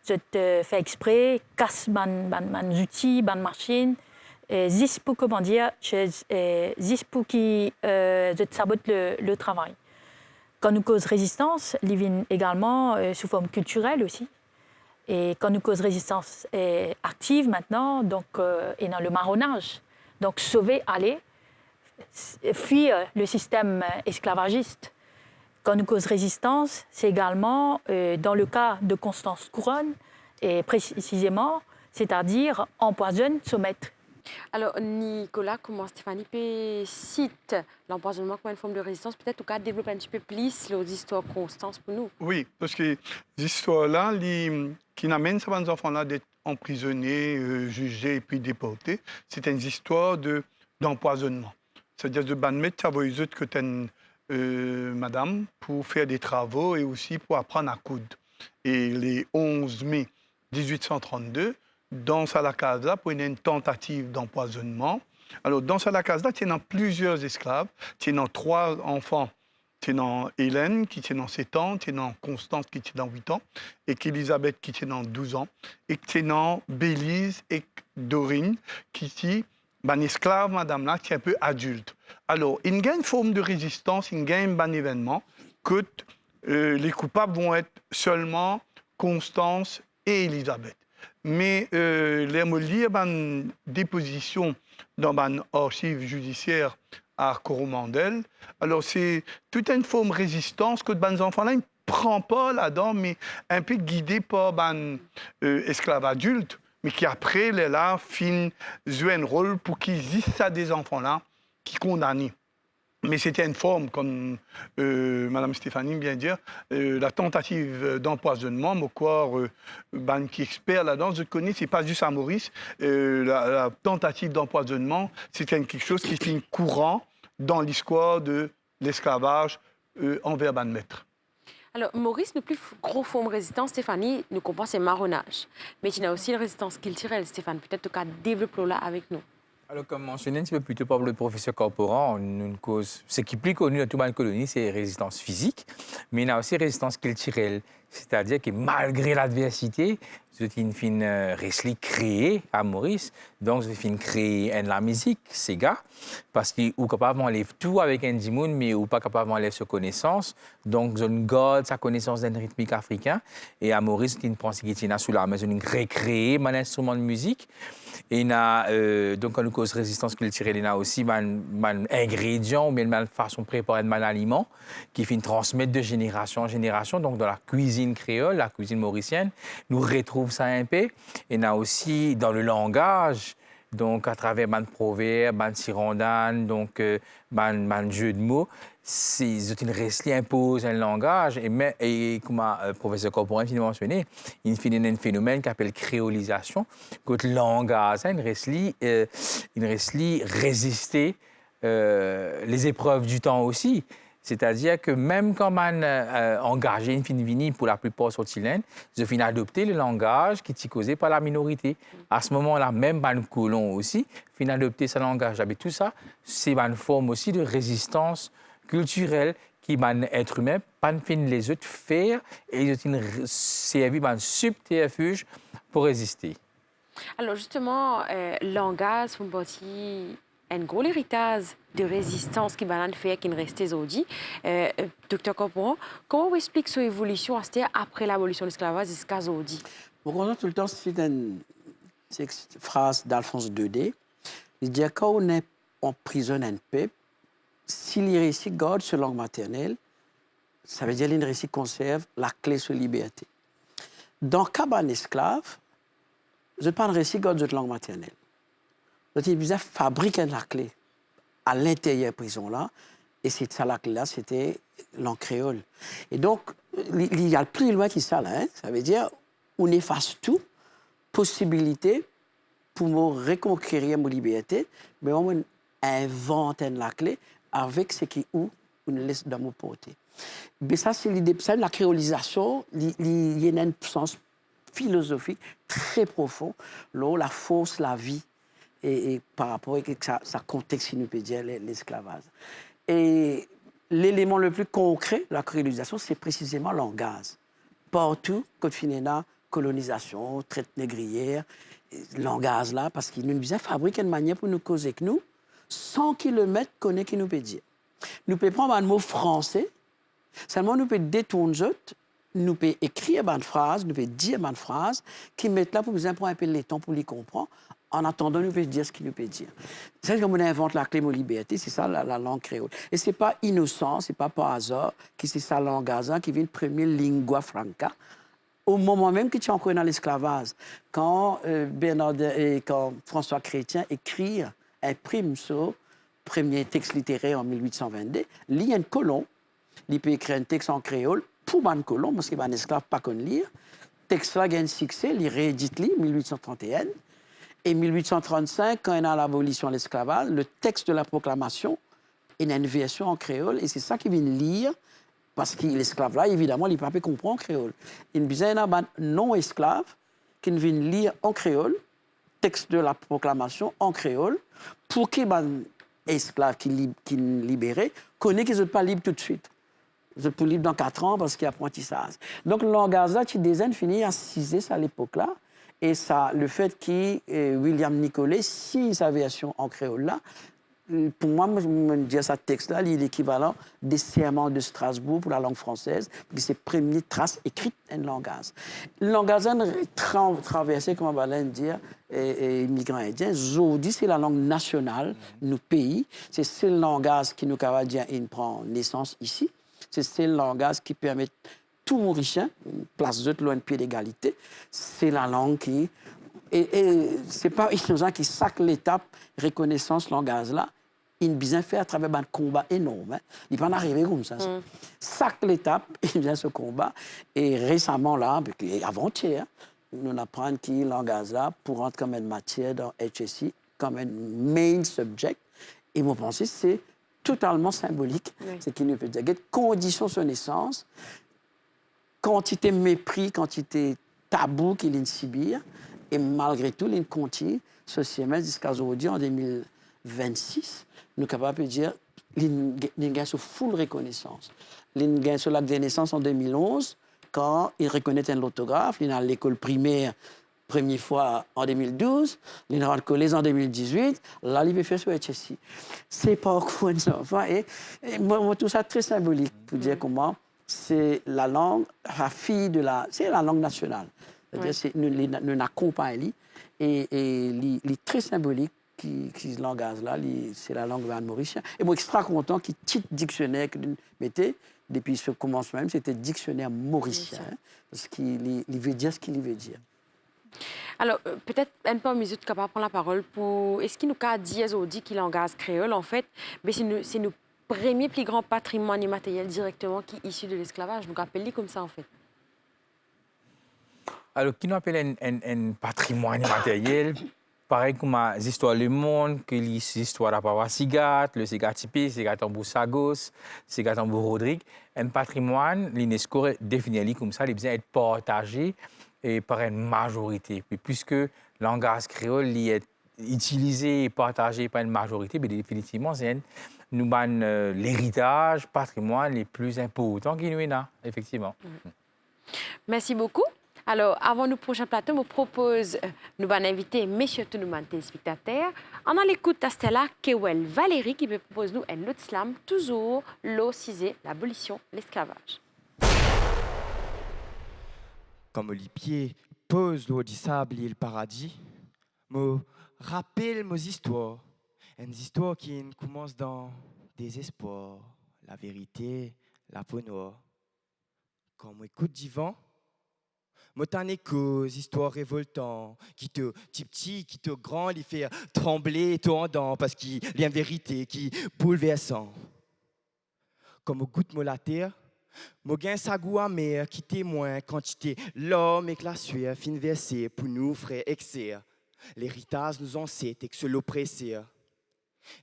D: je te fais exprès, casse mes outils, mes machines, juste pour, comment dire, juste pour qui je te sabote le travail. Quand nous cause résistance, il vient également sous forme culturelle aussi. Et quand nous cause résistance active maintenant, donc, et dans le marronnage, donc sauver, aller, fuir le système esclavagiste. Quand nous cause résistance, c'est également dans le cas de Constance Couronne, et précisément, c'est-à-dire empoisonne, soumettre.
B: Alors, Nicolas, comment Stéphanie peut citer l'empoisonnement comme une forme de résistance, peut-être au cas de développer un petit peu plus l'histoire Constance pour nous?
C: Oui, parce que ces histoires-là, qui n'amènent ces enfants-là d'être emprisonnés, jugés et puis déportés, c'est une histoire d'empoisonnement. C'est-à-dire de mettre à vos que tu madame, pour faire des travaux et aussi pour apprendre à coudre. Et les 11 mai 1832, dans la casa, pour une tentative d'empoisonnement. Alors, dans la casa, tu as plusieurs esclaves. Tu as 3 enfants. Tu as Hélène, qui est 7 ans. Tu as Constance, qui est 8 ans. Et qu'Élisabeth, qui est 12 ans. Et tu as Bélise et Dorine, qui est une esclave, madame-là, qui est un peu adulte. Alors, il y a une forme de résistance, il y a un événement que les coupables vont être seulement Constance et Élisabeth. Mais les lire une déposition dans une archive judiciaire à Coromandel. Alors, c'est toute une forme de résistance que les enfants-là ne prennent pas là-dedans, mais un peu guidés par les esclaves adultes, mais qui après, les là, jouent un rôle pour qu'ils disent à des enfants-là qui condamnent. Mais c'était une forme, comme Mme Stéphanie vient de dire, la tentative d'empoisonnement, mais quoi, qui est expert là-dedans, je connais, c'est pas juste à Maurice, la tentative d'empoisonnement, c'était quelque chose qui est courant dans l'histoire de l'esclavage envers ban maître.
B: Alors, Maurice, le plus gros forme de résistance, Stéphanie, nous comprenons, c'est marronnage. Mais il y a aussi la résistance culturelle, Stéphane. Peut-être que tu développes là avec nous.
E: Alors, comme mentionné un petit peu plus tôt par le professeur Corporan, ce qui est plus connu dans toute la colonie, c'est résistance physique, mais il y a aussi résistance culturelle. C'est-à-dire que malgré l'adversité, c'est une fin réussi créer à Maurice, donc c'est fin créer la musique, ces gars, parce qu'ils sont capables d'enlever tout avec un dimoun, mais ils sont pas capables d'enlever sa connaissance, donc ils garde sa connaissance d'un rythmique africain, et à Maurice, ils prennent ce qui est sous la maison, ils recréent un instrument de musique. Et donc, quand nous cause résistance culturelle, il y a aussi un ingrédient ou une façon de préparer un aliment qui fait transmettre de génération en génération. Donc, dans la cuisine créole, la cuisine mauricienne, nous retrouvons ça un peu. Et il y a aussi dans le langage, donc à travers un proverbe, un sirondane, donc un jeu de mots, c'est une récit impose un langage et comme le professeur Corporan a mentionné, il y a un phénomène qui s'appelle créolisation, que le langage, une récit résister les épreuves du temps aussi. C'est-à-dire que même quand on engagé une fine pour la plupart sont chiliennes, je finis adopter le langage qui est causé par la minorité. À ce moment-là, même les colons aussi, finis adopter ce langage. Et tout ça, c'est une forme aussi de résistance culturelle qui être humain, pas les autres faire et servi un subterfuge pour résister.
B: Alors justement, langage, c'est partie un gros héritage de résistance qui va faire qu'il reste aujourd'hui. Docteur Corporan, comment vous expliquez son évolution après l'abolition de l'esclavage jusqu'à aujourd'hui?
F: Bon, tout le temps, c'est une phrase d'Alphonse II. Il dit quand on est emprisonné un peuple, s'il y réussit garde sur langue maternelle, ça veut dire qu'il réussit conserve la clé sur la liberté. Dans le cas d'un esclave, je parle réussit garde sur langue maternelle. Donc, il fabrique la clé à l'intérieur de la prison là, Et cette salle-là, c'était langue créole. Et donc, il y a plus loin que ça, là. Hein? Ça veut dire, on efface tout, possibilité pour me reconquérir ma liberté, mais on invente la clé avec ce qui où on laisse dans mon portée. Mais ça, c'est l'idée. Ça, la créolisation, il y a un sens philosophique très profond, là, la force, la vie, et par rapport à sa contexte, il nous peut dire, l'esclavage. Et l'élément le plus concret de la créolisation, c'est précisément le langage. Partout, quand on a la colonisation, traite négrière, langage là, parce qu'il nous a fabriqué une manière pour nous causer avec nous, 100 km connaît qui nous peut dire. Nous pouvons prendre un mot français, seulement nous pouvons détourner, nous pouvons écrire une phrase, nous pouvons dire une phrase, qui mettent là pour nous prendre un peu le temps pour les comprendre. En attendant, nous pouvons dire ce qu'il nous peut dire. C'est comme on invente la clé de la liberté, c'est ça la langue créole. Et ce n'est pas innocent, ce n'est pas par hasard que c'est sa langue qui vient de première lingua franca. Au moment même que tu es encore dans l'esclavage, quand quand François Chrétien imprime ce premier texte littéraire en 1822, il y a un colon, il peut écrire un texte en créole pour un colon, parce qu'il y a un esclave pas qu'on lire. Le texte là a un succès, il réédite en 1831. Et 1835, quand il y a l'abolition de l'esclavage, le texte de la proclamation, il y a une version en créole, et c'est ça qu'il vient lire, parce que l'esclave là, évidemment, il ne peut pas comprendre en créole. Il y a un non-esclave qui vient lire en créole, texte de la proclamation en créole, pour qu'il y ait un esclave qui est libéré, connaît qu'ils ne sont pas libres tout de suite. Ils sont libres dans 4 ans parce qu'il y a apprentissage. Donc, le langage là, tu déjà fini à 6 à l'époque-là. Et ça, le fait que William Nicolet signe sa version en créole là, pour moi, je me dis ce texte-là, il est l'équivalent des serments de Strasbourg pour la langue française, parce que c'est la première trace écrite en langage. Le langage est traversé, comme on va dire, immigrants indiens. Aujourd'hui, c'est la langue nationale, nos pays. C'est le langage qui nous prend naissance ici. C'est le langage qui permet tout Mauricien, place de loin de pied d'égalité, c'est la langue qui... Et ce n'est pas innocent qui sac l'étape reconnaissance langage là, il bien fait à travers un combat énorme. Hein. Il n'est pas arrivé comme ça. Sac l'étape, il vient ce combat. Et récemment, là, avant-hier, nous apprenons que le langage là, pour rentrer comme une matière dans HSI, comme un main subject, et moi, je pense que c'est totalement symbolique. Oui. C'est qu'il nous peut dire que conditions de naissance, quantité de mépris, quantité tabou qu'il y a en Sibir, et malgré tout, il continue, ce semestre jusqu'à aujourd'hui, en 2026, nous sommes capables de dire qu'il y a une full reconnaissance. Il y a sur l'acte de naissance en 2011, quand il reconnaît un orthographe, il est à l'école primaire, première fois en 2012, il est à le collège en 2018, là, il peut faire sur HSI. C'est pas quoi un enfant. Et moi, tout ça très symbolique pour dire comment c'est la langue, la fille de la... C'est la langue nationale. C'est-à-dire, nous accompagnons et il est très symbolique qui ce langage-là, c'est la langue mauricienne. Et moi, extra content qu'il y ait un dictionnaire que nous mettez, depuis ce commencement même, c'était dictionnaire mauricien, parce qu'il veut dire ce qu'il veut dire.
B: Alors, peut-être un peu Mizout capable de prendre la parole pour... Est-ce qu'il nous a dit aujourd'hui qu'il langage créole, en fait, mais c'est nos premiers plus grands patrimoine immatériel directement qui est issu de l'esclavage. Nous appelons comme ça, en fait.
E: Alors, qui nous appelle un patrimoine immatériel, pareil comme les histoires du monde, que les histoires à Papa Sigat, le Sigat Tipi, Sigat Tambou Sagos, Sigat Tambou Rodrigue, un patrimoine, l'UNESCO définit comme ça, il besoin d'être partagé et par une majorité. Puis, puisque le langage créole est utilisé et partagé par une majorité, mais définitivement, c'est l'héritage, patrimoine les plus importants qu'il y a, effectivement.
B: Merci beaucoup. Alors, avant le prochain plateau, je propose nous inviter messieurs tout le monde téléspectateurs. On a l'écoute à Stella Kewel Valérie qui me propose nous un autre slam, toujours l'eau cisée, l'abolition, l'esclavage.
I: Comme les pieds posent l'eau du sable et le paradis, me rappelle mes histoires. Une histoire qui commence dans des espoirs, la vérité, la peau noire. Quand on écoute du vent, moi, t'en es cause, histoire révoltante, qui te petit, qui te grand, il fait trembler ton dent, parce qu'il y a une vérité qui bouleversant. comme au goutte la terre. Mo gain sa goût amer qui témoin quantité l'homme et que la sueur fin versée pour nous frères exer. L'héritage nous ancêtres et que se l'oppresseur.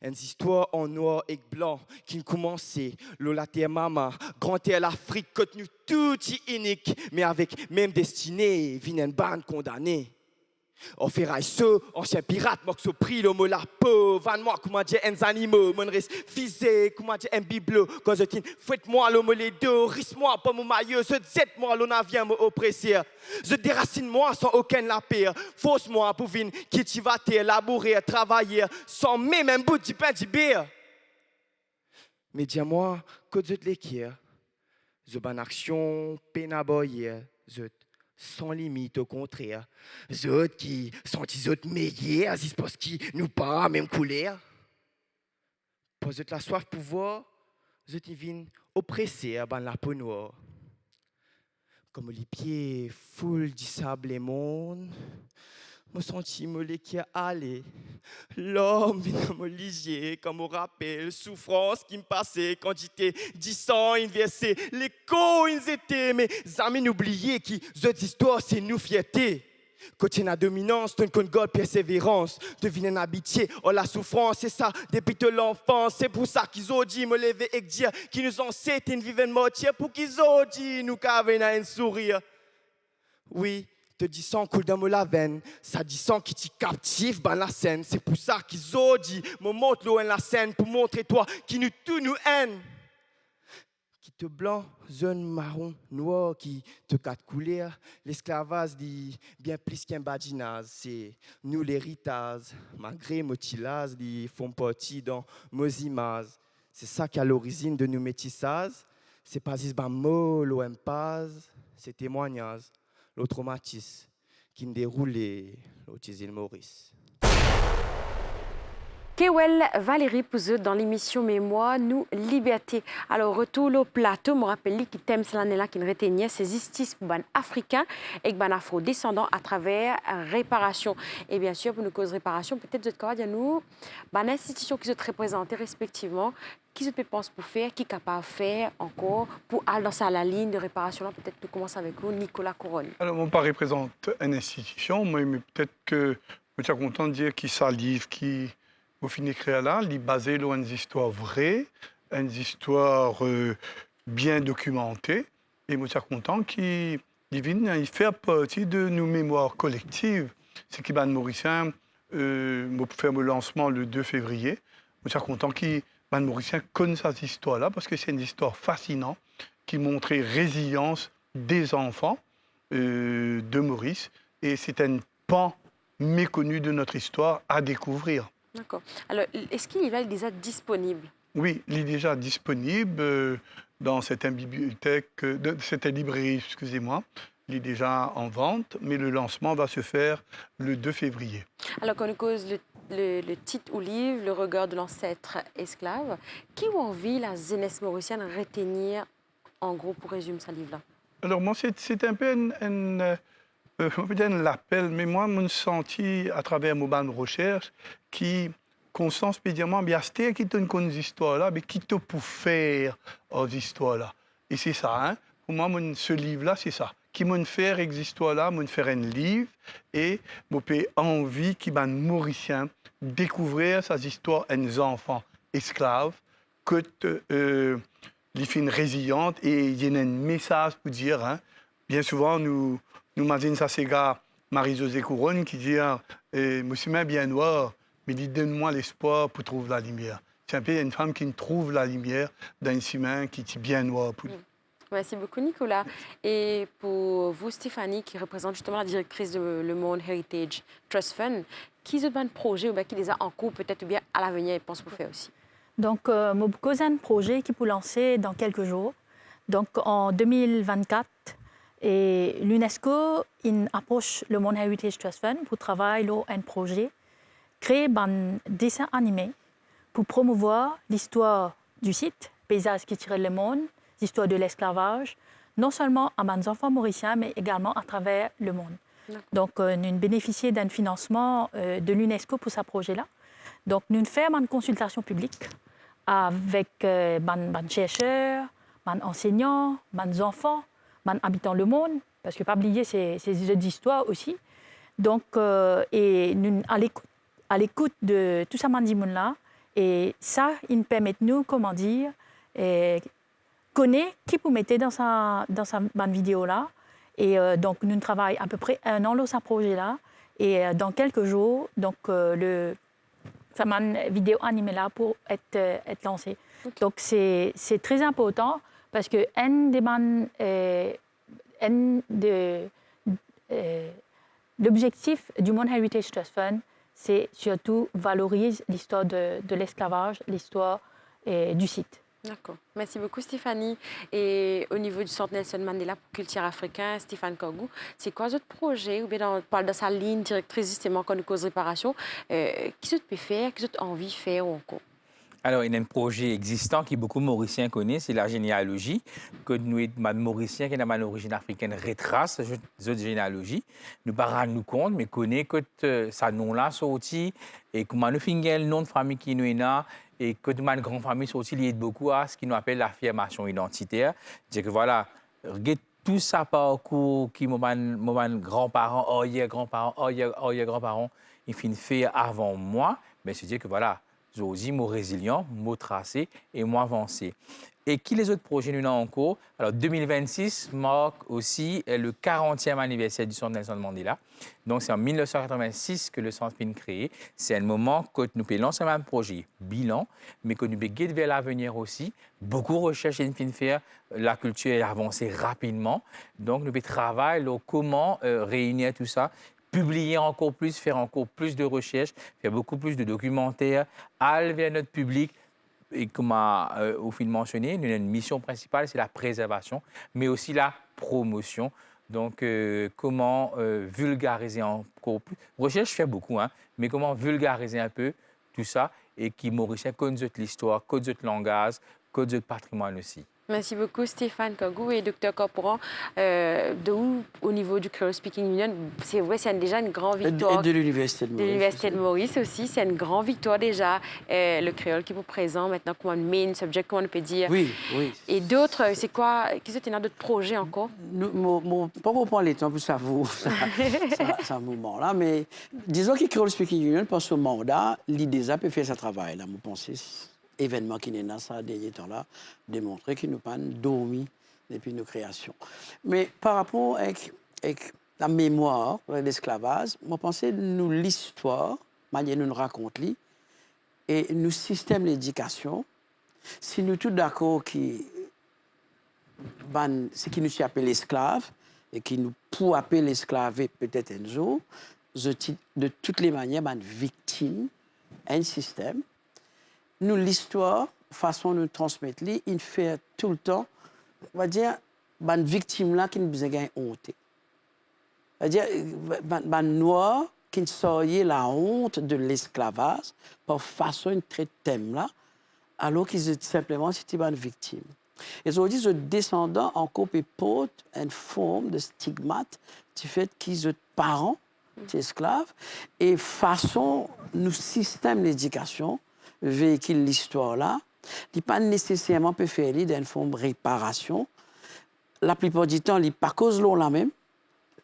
I: Une histoire en noir et blanc qui commençait, la terre maman, grand terre l'Afrique, contenu tout unique, mais avec même destinée, vient une bande condamnée. On ferraille ce, ancien pirate, moi que pris le mot la peau, van moi, comment dire, un animaux, mon reste fisé, comment dire, un bibelot, quand je dis, fouette-moi le mot les deux, risse-moi, pas mon maillot, je zette-moi, l'on vient me oppresser, je déracine-moi sans aucun la paix, fausse-moi pour venir, qui t'y va te labourer, travailler, sans même un bout de pain de bière. Mais dis-moi, que je te l'équipe, je ban action, peine à boyer, je sans limite, au contraire. Les autres qui sont les autres meilleurs, ils pensent qu'ils nous pas même couleur. Pour eux la soif pouvoir, les autres viennent oppresser dans la peau noire. Comme les pieds foule du sable et monde, me senti me qui aller. L'homme vient me lisier, comme au rappel, souffrance qui me passait quand j'étais 10 ans, inversé. Les cons, ils étaient, mais amis n'oubliez qui, cette histoire, c'est nous fierté. Quand il y a la dominance, tu ne connais persévérance. Devine un habitué, oh la souffrance, c'est ça, depuis de l'enfance. C'est pour ça qu'ils ont dit, me lever et dire, qu'ils nous ont cété une vivante moitié, pour qu'ils ont dit, nous qu'avons un sourire. Oui. Te dit sans coule dans la veine, ça dit sans qui t'y captive dans la scène. C'est pour ça qu'ils ont dit, me montre l'eau en la scène pour montrer toi qui nous tout nous haine. Qui te blanc, jaune, marron, noir, qui te quatre couleurs. L'esclavage dit bien plus qu'un badinage. C'est nous l'héritage, malgré motilage, ils font partie dans nos images. C'est ça qui est à l'origine de nos métissages. C'est pas juste un mot, l'impasse, c'est témoignage. Le traumatisme qui me déroulait l'autisme Maurice.
B: Kewel Valérie Pouzeux dans l'émission Mémoire, nous, Liberté. Alors, retour au plateau, me rappelle qui thème cette année-là qui reteignait ces justices pour les Africains et les Afro-descendants à travers réparation. Et bien sûr, pour nous cause réparation, peut-être vous avez nous, les institutions qui sont représentées respectivement, qui se pensent pour faire, qui est capable de faire encore pour aller dans la ligne de réparation. Peut-être nous commençons avec vous, Nicolas Couronne.
C: Alors, mon pas représente une institution, mais peut-être que je suis content de dire qu'il s'est livre qui au fin d'écrire là, il est basé sur une histoire vraie, une histoire bien documentée. Et je suis content qu'il fait partie de nos mémoires collectives. C'est qui Ban Mauricien, pour faire le lancement le 2 février. Je suis content qu'il Ban Mauricien connaisse cette histoire-là, parce que c'est une histoire fascinante qui montrait résilience des enfants de Maurice. Et c'est un pan méconnu de notre histoire à découvrir.
B: D'accord. Alors, est-ce qu'il est déjà disponible?
C: Oui, il est déjà disponible dans certaines bibliothèques, certaines librairies, excusez-moi. Il est déjà en vente, mais le lancement va se faire le 2 février.
B: Alors, quand on cause le titre ou livre, Le regard de l'ancêtre esclave, qui a envie la jeunesse mauricienne de retenir, en gros, pour résumer ce livre-là? Alors,
C: moi, c'est un peu on peut dire un appel, mais moi, je me senti à travers mon recherche qui, Constance peut dire, bien, c'est qui te connaît ces histoires-là, mais qui te peut faire ces histoires-là. Et c'est ça, hein? Pour moi, ce livre-là, c'est ça. Qui m'a fait ces histoires-là, m'a fait un livre et m'a fait envie qui m'a mauricien découvrir ces histoires des enfants esclaves, que les filles résilientes et il y a un message pour dire, hein? Bien souvent, nous imaginons ça, c'est gars Marie-Josée Couronne qui dit Monsieur bien noir, mais dit donne-moi l'espoir pour trouver la lumière. C'est un peu une femme qui trouve la lumière d'un humain qui est bien noir.
B: Merci beaucoup, Nicolas. Et pour vous, Stéphanie, qui représente justement la directrice de Le Monde Heritage Trust Fund, qui ont un projet ou qui les a en cours, peut-être bien à l'avenir, et pense pour faire aussi?
D: Donc, mon un projet qui peut lancer dans quelques jours. Donc, en 2024, et l'UNESCO approche le Monde Heritage Trust Fund pour travailler sur un projet, créer un dessin animé pour promouvoir l'histoire du site, Paysages qui tirent le monde, l'histoire de l'esclavage, non seulement à mes enfants mauriciens, mais également à travers le monde. Donc, nous bénéficions d'un financement de l'UNESCO pour ce projet-là. Donc, nous faisons une consultation publique avec les chercheurs, les enseignants, les enfants, les habitants le monde, parce que pas oublier ces histoires aussi. Donc, et nous, à l'écoute de tout ça, là, et ça, il nous permet nous, comment dire, connaître qui vous mettez dans sa vidéo là. Et donc, nous travaillons à peu près 1 an dans ce projet-là. Et dans quelques jours, donc, ça m'a une vidéo animée là pour être lancée. Okay. Donc, c'est très important parce que l'objectif du Monde Heritage Trust Fund, c'est surtout valoriser l'histoire de l'esclavage, l'histoire du site.
B: D'accord. Merci beaucoup, Stéphanie. Et au niveau du Centre Nelson Mandela pour culture africain, Stéphane Kogou, c'est quoi votre projet? Ou bien on parle de sa ligne directrice justement quand nous cause réparation. Qu'est-ce que tu peux faire? Qu'est-ce que tu as envie de faire encore?
E: Alors, il y a un projet existant que beaucoup de Mauriciens connaissent, c'est la généalogie. Que nous, Mauriciens qui ont une origine africaine, retrace cette généalogie. Nous ne nous compte, mais connaissons que ça nom-là sorti et comment nous finissons le nom de famille qui nous est là. Et que ma grande famille sont aussi liées beaucoup à ce qu'on appelle l'affirmation identitaire. C'est que voilà, regarde tout ça parcours qui mon grands-parents, grands-parents, ils finissent fait avant moi, mais c'est dire que voilà, j'ai aussi mon résilient, mon tracé et mon avancé. Et qui les autres projets nous avons en cours? Alors 2026 marque aussi le 40e anniversaire du Centre Nelson Mandela. Donc c'est en 1986 que le centre a été créé. C'est un moment que nous pouvons lancer un projet bilan, mais que nous pouvons guider vers l'avenir aussi. Beaucoup de recherches et de faire. La culture a avancé rapidement. Donc nous pouvons travailler sur comment réunir tout ça, publier encore plus, faire encore plus de recherches, faire beaucoup plus de documentaires, aller vers notre public. Et comme au film mentionné, notre mission principale, c'est la préservation, mais aussi la promotion. Donc, comment vulgariser encore plus. Recherche fait beaucoup, hein, mais comment vulgariser un peu tout ça et qui Mauricien connaît l'histoire, connaît le langage, connaît le patrimoine aussi.
B: Merci beaucoup, Stéphane Kogou et Dr Corporan. Au niveau du Creole Speaking Union, c'est vrai, c'est déjà une grande victoire.
F: Et de l'Université de Maurice.
B: De l'Université de Maurice aussi, c'est une grande victoire déjà. Le créole qui vous présente maintenant comme un main subject, comment on peut dire.
F: Oui, oui.
B: Et d'autres, c'est quoi? Qu'est-ce que tu as d'autres projets encore?
F: Pas pour prendre les temps pour ça moment-là, mais disons que Creole Speaking Union, pour ce mandat, l'idée a peut faire sa travail. Là, je pense événement qui n'est pas ça dernier temps-là, démontrer qu'il nous pas dormi depuis nos créations. Mais par rapport avec la mémoire de l'esclavage, je pense que nous l'histoire, manière nous raconte et nous système d'éducation, si nous tous d'accord qui ce qui nous appelle l'esclave et qui nous pour appeler l'esclave peut-être un jour, de toutes les manières, victime, un système. Nous, l'histoire, façon de transmettre, il fait tout le temps, on va dire, une victime là qui nous besoin de honte. C'est-à-dire, un noir qui sortait la honte de l'esclavage par façon de traiter thème là, alors qu'ils étaient simplement c'était une victime. Et aujourd'hui, les descendants encore portent une forme de stigmate du fait qu'ils sont parents d'esclaves et façon, nous système d'éducation véhicule l'histoire là, il n'est pas nécessairement peut faire d'une forme de réparation. La plupart du temps, il n'est pas cause long la même.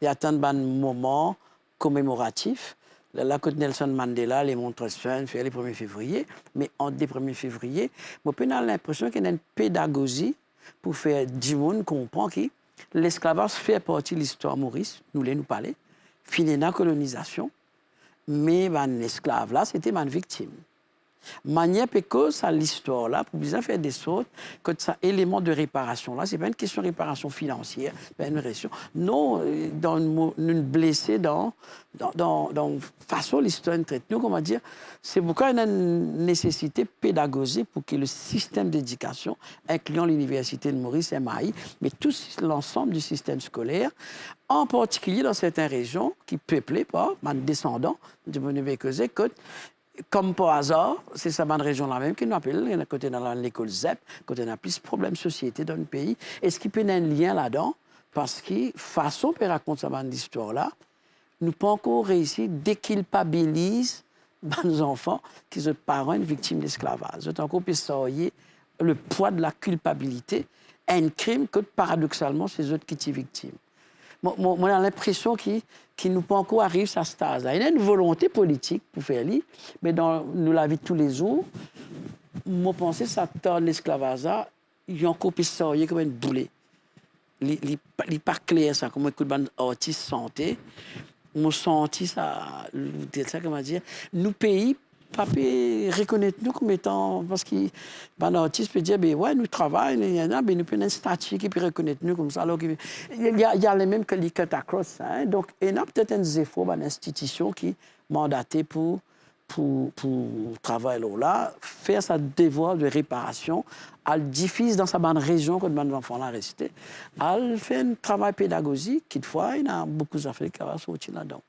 F: Il y a tant de moments commémoratifs. Là, quand Nelson Mandela, les montres fin, fait les 1er février, mais entre les 1er février, je peux avoir l'impression qu'il y a une pédagogie pour faire du monde comprendre que l'esclavage fait partie de l'histoire Maurice, nous voulons nous parler, fini la colonisation, mais l'esclave là, c'était ma victime. Manière pécose à l'histoire là pour bien faire des sortes que ça élément de réparation là c'est pas une question de réparation financière pas une réparation non dans une blessée dans façon l'histoire traite nous comment dire c'est pourquoi il y a une nécessité pédagogique pour que le système d'éducation incluant l'université de Maurice MAI mais tout l'ensemble du système scolaire en particulier dans certaines régions qui peuplées par des descendants de Monévé-Cosé côte comme par hasard, c'est ça, une région là même qui nous appelle, il y a côté dans l'école ZEP, côté dans plus de problèmes de société dans le pays. Est-ce qu'il peut y avoir un lien là-dedans? Parce que, façon de raconter cette histoire-là, nous pas encore réussi à déculpabiliser nos enfants qui sont parents victimes d'esclavage. D'autant qu'on peut sortir le poids de la culpabilité, un crime que paradoxalement, c'est eux qui sont victimes. Moi, j'ai l'impression qu'il nous pas encore arrive à ce stade-là. Il y a une volonté politique pour faire ça, mais dans la vie de tous les jours, moi, je pense que ça tord l'esclavage, il y a encore plus sortir comme une boule. Il n'est pas clair, ça, comme écoute, un artiste santé. Moi, senti ça, comment dire, nous pays, pas reconnaître nous comme étant, parce que ben, l'artiste peut dire, ben ouais, nous travaillons, ben, nous prenons un statut qui peut reconnaître nous comme ça. Alors, il y a les mêmes que les cut across. Hein? Donc, il y a peut-être un effort dans l'institution qui est mandatée pour travailler là, faire sa devoir de réparation, elle diffuse dans sa bonne région que nos enfants là resté, elle fait un travail pédagogique qui fois il y a beaucoup d'affaires qui vont sortir là-dedans.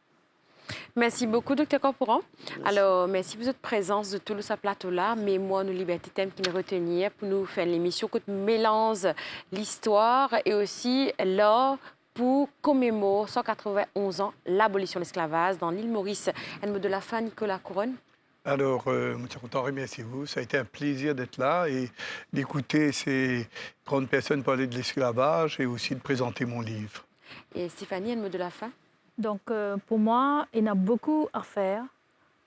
B: Merci beaucoup, Dr. Corporan. Alors, merci pour votre présence de tout ce plateau-là. Mémoire, nos libertés, thème qui nous retenir pour nous faire l'émission qui mélange l'histoire et aussi l'art pour commémorer 191 ans l'abolition de l'esclavage dans l'île Maurice. Un mot de la fin, Nicolas Couronne.
C: Alors, je suis content de remercier vous. Ça a été un plaisir d'être là et d'écouter ces grandes personnes parler de l'esclavage et aussi de présenter mon livre.
B: Et Stéphanie, un mot de la fin.
D: Donc, pour moi, il y a beaucoup à faire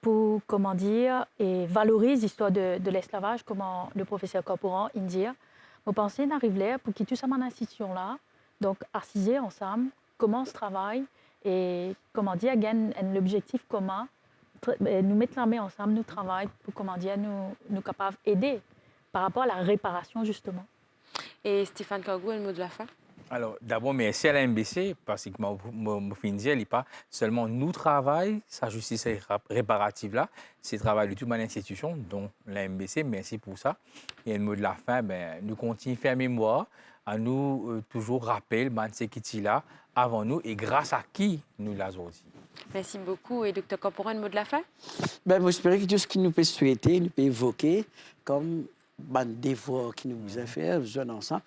D: pour, comment dire, et valoriser l'histoire de l'esclavage, comme le professeur Corporan dit. Je pense qu'on arrive là pour que tout ça, dans institution-là, donc, assiser ensemble, comment on travaille et, comment dire, gagner un objectif commun, nous mettre la main ensemble, nous travaillons pour, comment dire, nous capables d'aider par rapport à la réparation, justement.
B: Et Stéphane Kagou, un mot de la fin.
E: Alors, d'abord, merci à la MBC, parce que je finis de dire, pas seulement nous travaillons, sa justice réparative-là, c'est le travail de toute mon institution, dont la MBC, merci pour ça. Et un mot de la fin, nous continuons à faire mémoire, à nous toujours rappeler ce qui est là avant nous et grâce à qui nous l'avons dit.
B: Merci beaucoup. Et Dr. Corporan, un mot de la fin?
F: J'espère que tout ce qui nous peut souhaiter, nous peut évoquer comme un devoir qui nous a fait, jeunes ensemble,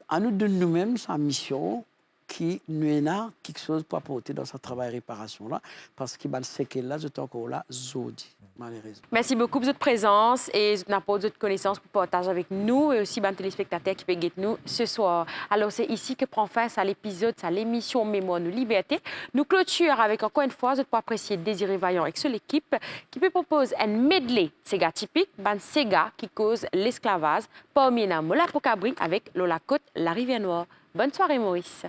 F: à nous de nous-mêmes, sa mission qui nous a quelque chose pour apporter dans ce travail de réparation-là, parce que c'est que là, je suis encore là, zodi, malheureusement.
B: Merci beaucoup pour votre présence et pour votre connaissance pour partager avec nous et aussi les téléspectateurs qui peuvent guetter nous ce soir. Alors, c'est ici que prend fin à l'épisode, à l'émission Mémoire de liberté. Nous clôturons avec, encore une fois, vous pouvez apprécier Désiré Vaillant avec l'équipe qui peut proposer un medley Sega typique, Sega qui cause l'esclavage, parmi les Mola Pocabri avec Lola Côte, la Rivière Noire. Bonne soirée, Maurice.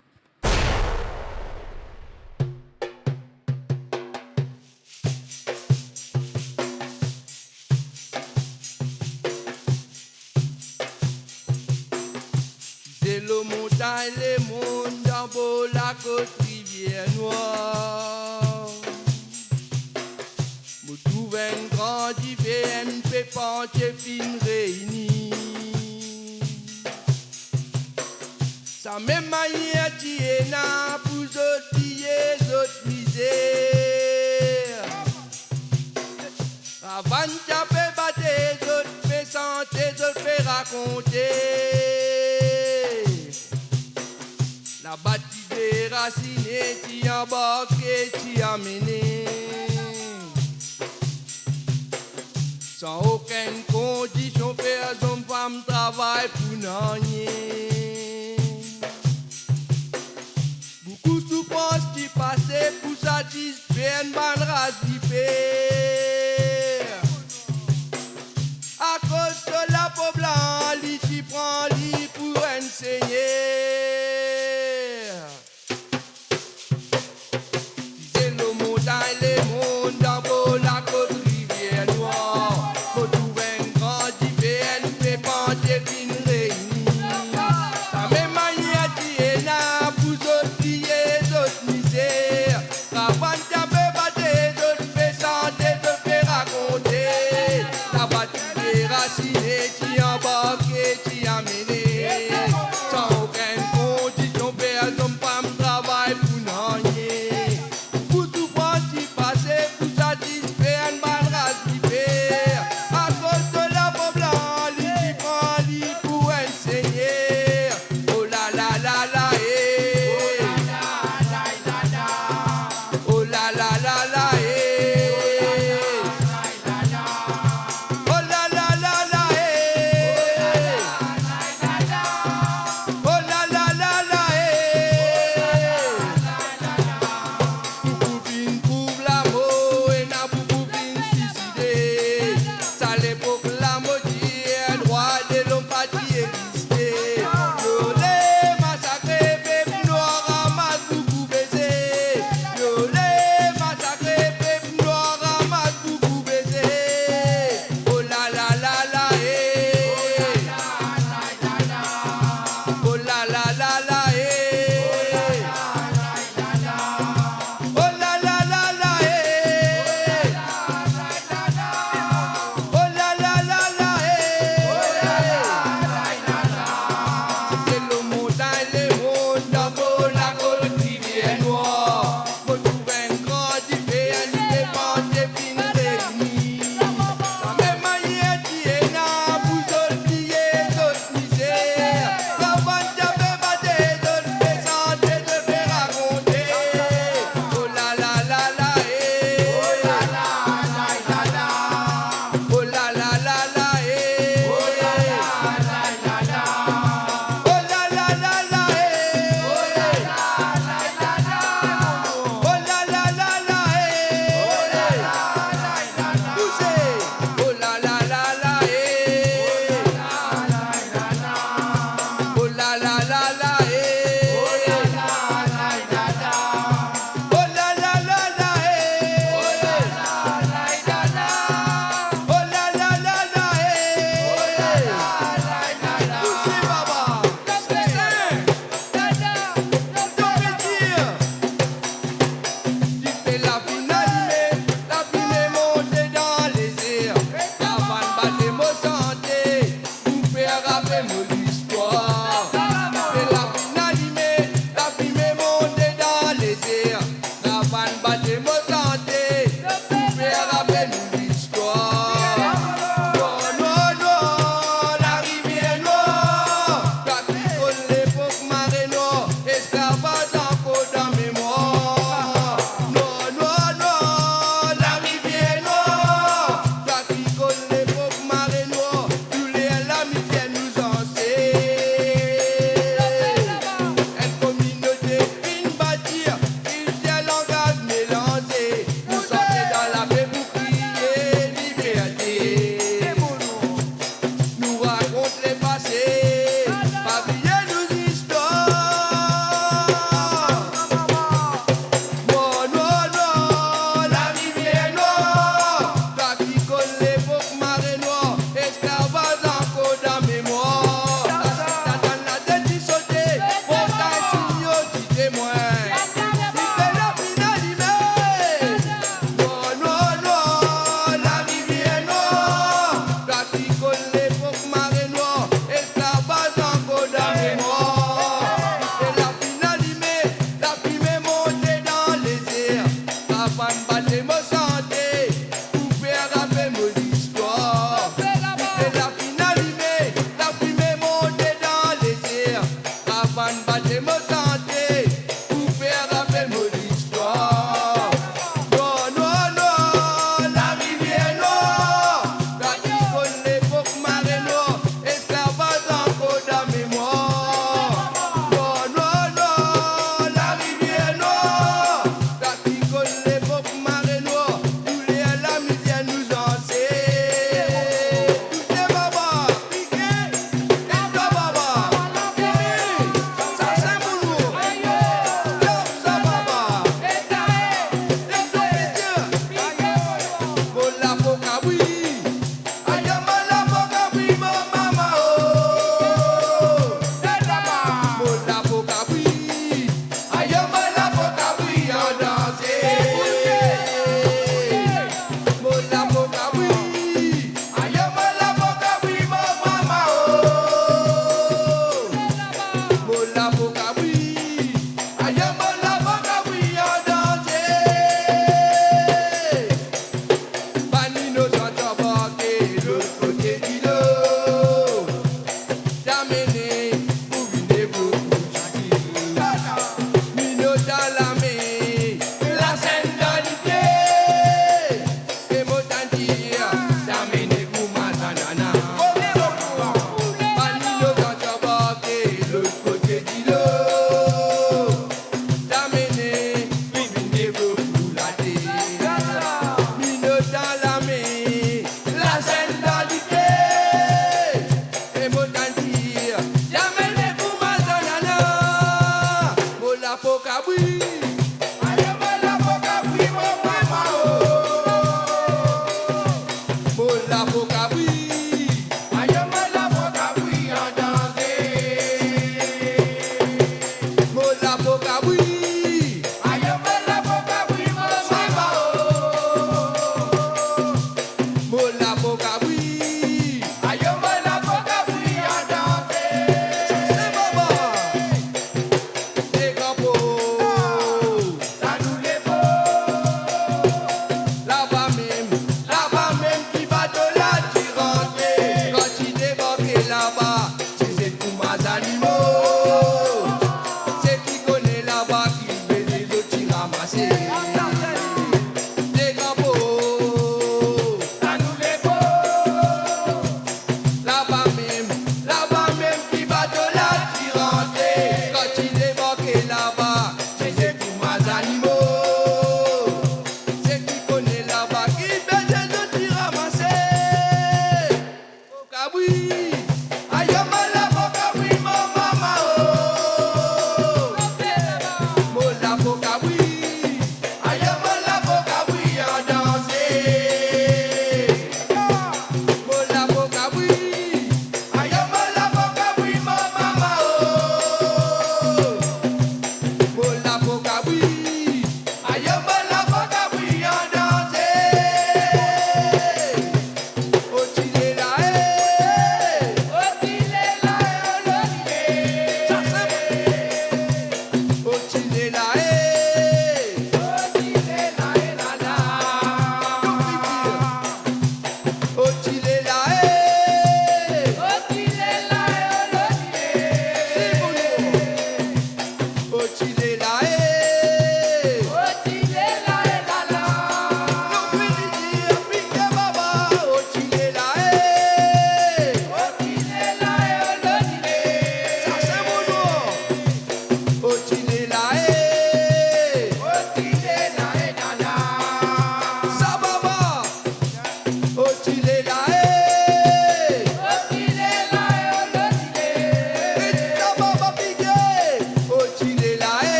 A: Les mondes en beau la côte rivière noire. Me trouve un grand divin, une pépante fine réunie. Sa même manière tiena pour autres piller, autres misères. Avant de taper, battre, autres fait santé, autres fait raconter. La bâtie déracinée, t'y embarqué, t'y amené. Sans aucune condition, faire son femme travail pour n'en beaucoup de souffrances qui passaient pour satisfaire une bonne race d'hiver. À cause de la peau blanche, il t'y prend lit pour enseigner. Les mondes dans